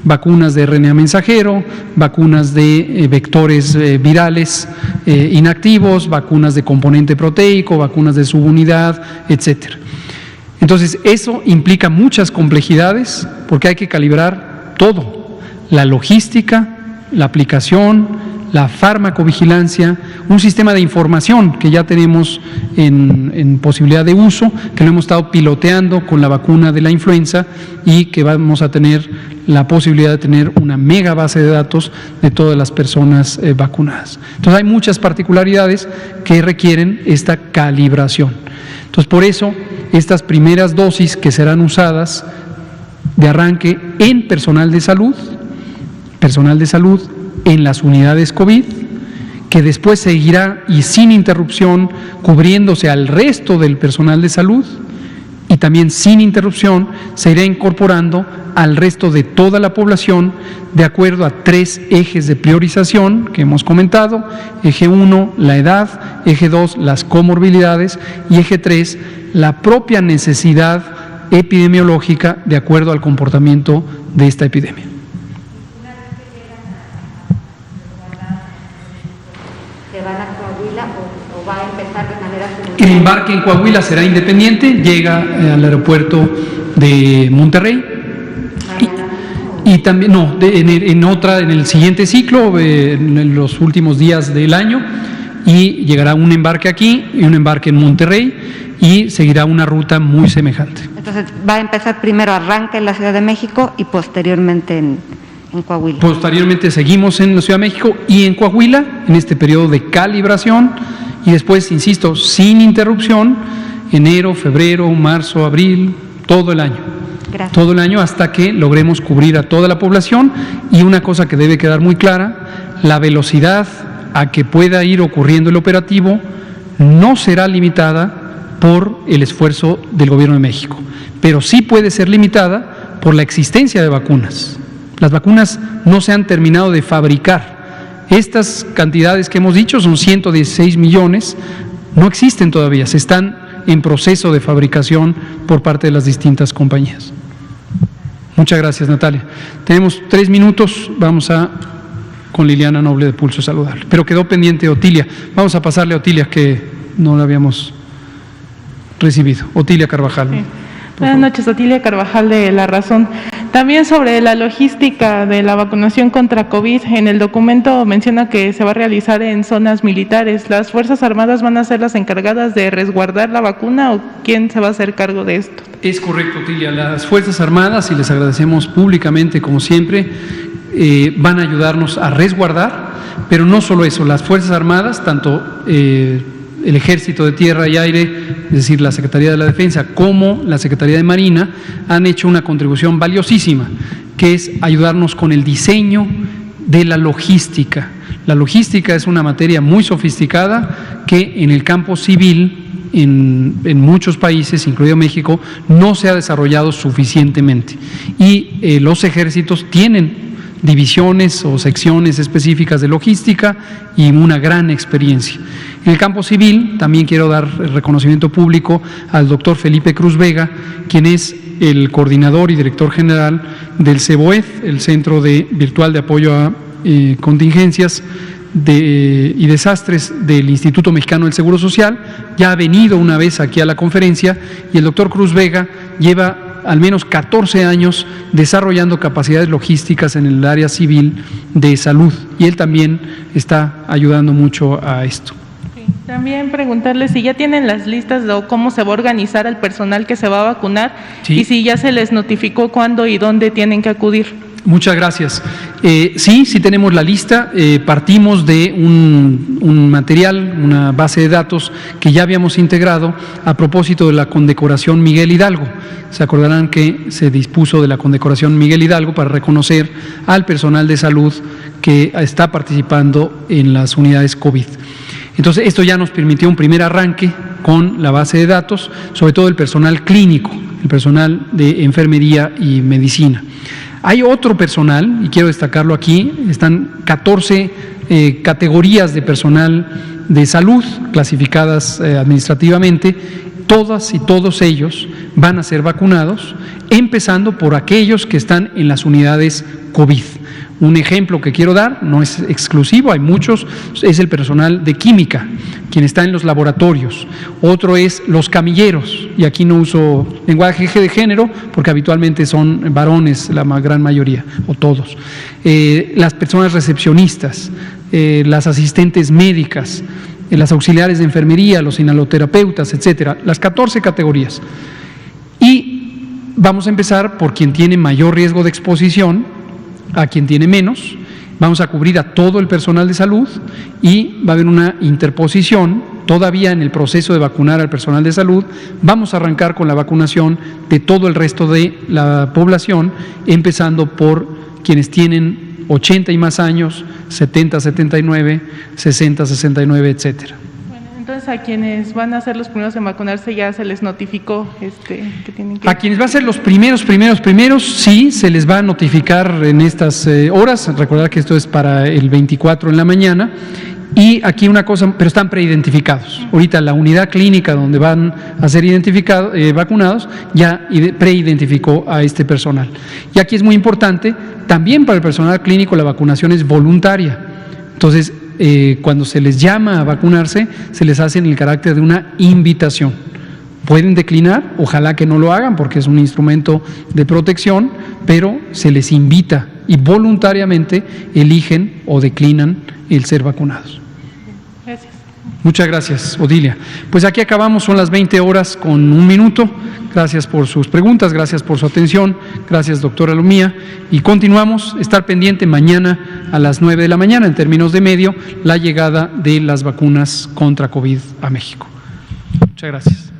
S1: Vacunas de RNA mensajero, vacunas de vectores virales inactivos, vacunas de componente proteico, vacunas de subunidad, etcétera. Entonces, eso implica muchas complejidades porque hay que calibrar todo, la logística, la aplicación, la farmacovigilancia, un sistema de información que ya tenemos en posibilidad de uso, que lo hemos estado piloteando con la vacuna de la influenza y que vamos a tener la posibilidad de tener una mega base de datos de todas las personas vacunadas. Entonces, hay muchas particularidades que requieren esta calibración. Entonces, por eso, estas primeras dosis que serán usadas de arranque en personal de salud en las unidades COVID, que después seguirá y sin interrupción cubriéndose al resto del personal de salud y también sin interrupción se irá incorporando al resto de toda la población de acuerdo a 3 ejes de priorización que hemos comentado: eje 1, la edad; eje 2, las comorbilidades; y eje 3, la propia necesidad epidemiológica de acuerdo al comportamiento de esta epidemia.
S4: ¿Se van a Coahuila o va a empezar de manera simultánea?
S1: El embarque en Coahuila será independiente, llega al aeropuerto de Monterrey. Y también, no, en el siguiente ciclo, en los últimos días del año, y llegará un embarque aquí y un embarque en Monterrey, y seguirá una ruta muy semejante.
S4: Entonces, va a empezar primero, arranca en la Ciudad de México y posteriormente en Coahuila.
S1: Posteriormente seguimos en la Ciudad de México y en Coahuila, en este periodo de calibración, y después, insisto, sin interrupción, enero, febrero, marzo, abril, todo el año.
S4: Gracias.
S1: Todo el año hasta que logremos cubrir a toda la población. Y una cosa que debe quedar muy clara: la velocidad a que pueda ir ocurriendo el operativo no será limitada por el esfuerzo del Gobierno de México, pero sí puede ser limitada por la existencia de vacunas. Las vacunas no se han terminado de fabricar. Estas cantidades que hemos dicho son 116 millones, no existen todavía, se están en proceso de fabricación por parte de las distintas compañías. Muchas gracias, Natalia. Tenemos 3 minutos, vamos con Liliana Noble de Pulso Saludable, pero quedó pendiente Otilia. Vamos a pasarle a Otilia, que no la habíamos recibido. Otilia Carvajal.
S5: Sí. Buenas noches, Otilia Carvajal de La Razón. También sobre la logística de la vacunación contra COVID, en el documento menciona que se va a realizar en zonas militares. ¿Las Fuerzas Armadas van a ser las encargadas de resguardar la vacuna o quién se va a hacer cargo de esto?
S1: Es correcto, Otilia. Las Fuerzas Armadas, y les agradecemos públicamente como siempre, van a ayudarnos a resguardar, pero no solo eso, las Fuerzas Armadas, tanto el Ejército de Tierra y Aire, es decir, la Secretaría de la Defensa, como la Secretaría de Marina, han hecho una contribución valiosísima, que es ayudarnos con el diseño de la logística. La logística es una materia muy sofisticada que en el campo civil, en muchos países, incluido México, no se ha desarrollado suficientemente. Y los ejércitos tienen divisiones o secciones específicas de logística y una gran experiencia. En el campo civil también quiero dar el reconocimiento público al doctor Felipe Cruz Vega, quien es el coordinador y director general del CEBOED, el Centro Virtual de Apoyo a Contingencias y Desastres del Instituto Mexicano del Seguro Social. Ya ha venido una vez aquí a la conferencia, y el doctor Cruz Vega lleva al menos 14 años desarrollando capacidades logísticas en el área civil de salud, y él también está ayudando mucho a esto.
S5: Sí. También preguntarle si ya tienen las listas de cómo se va a organizar al personal que se va a vacunar, sí, y si ya se les notificó cuándo y dónde tienen que acudir.
S1: Muchas gracias. Sí tenemos la lista. Partimos de un material, una base de datos que ya habíamos integrado a propósito de la condecoración Miguel Hidalgo. Se acordarán que se dispuso de la condecoración Miguel Hidalgo para reconocer al personal de salud que está participando en las unidades COVID. Entonces, esto ya nos permitió un primer arranque con la base de datos, sobre todo el personal clínico. el personal de enfermería y medicina. Hay otro personal, y quiero destacarlo aquí, están 14 categorías de personal de salud clasificadas administrativamente. Todas y todos ellos van a ser vacunados, empezando por aquellos que están en las unidades COVID. Un ejemplo que quiero dar, no es exclusivo, hay muchos, es el personal de química, quien está en los laboratorios. Otro es los camilleros, y aquí no uso lenguaje de género porque habitualmente son varones la gran mayoría, o todos. Las personas recepcionistas, las asistentes médicas, las auxiliares de enfermería, los inhaloterapeutas, etcétera, las 14 categorías. Y vamos a empezar por quien tiene mayor riesgo de exposición, a quien tiene menos. Vamos a cubrir a todo el personal de salud y va a haber una interposición. Todavía en el proceso de vacunar al personal de salud, vamos a arrancar con la vacunación de todo el resto de la población, empezando por quienes tienen 80 y más años, 70, 79, 60, 69, etcétera.
S5: Bueno, entonces a quienes van a ser los primeros en vacunarse ya se les notificó que tienen que…
S1: A quienes van a ser los primeros, sí, se les va a notificar en estas horas. Recordar que esto es para el 24 en la mañana. Y aquí una cosa, pero están preidentificados. Ahorita la unidad clínica donde van a ser vacunados ya preidentificó a este personal. Y aquí es muy importante, también para el personal clínico la vacunación es voluntaria. Entonces, cuando se les llama a vacunarse, se les hace en el carácter de una invitación. Pueden declinar, ojalá que no lo hagan porque es un instrumento de protección, pero se les invita y voluntariamente eligen o declinan el ser vacunados.
S5: Gracias.
S1: Muchas gracias, Odilia. Pues aquí acabamos, son las 20 horas con 1 minuto. Gracias por sus preguntas, gracias por su atención, gracias, doctora Lomía. Y continuamos, estar pendiente mañana a las 9 de la mañana, en términos de medio, la llegada de las vacunas contra COVID a México. Muchas gracias.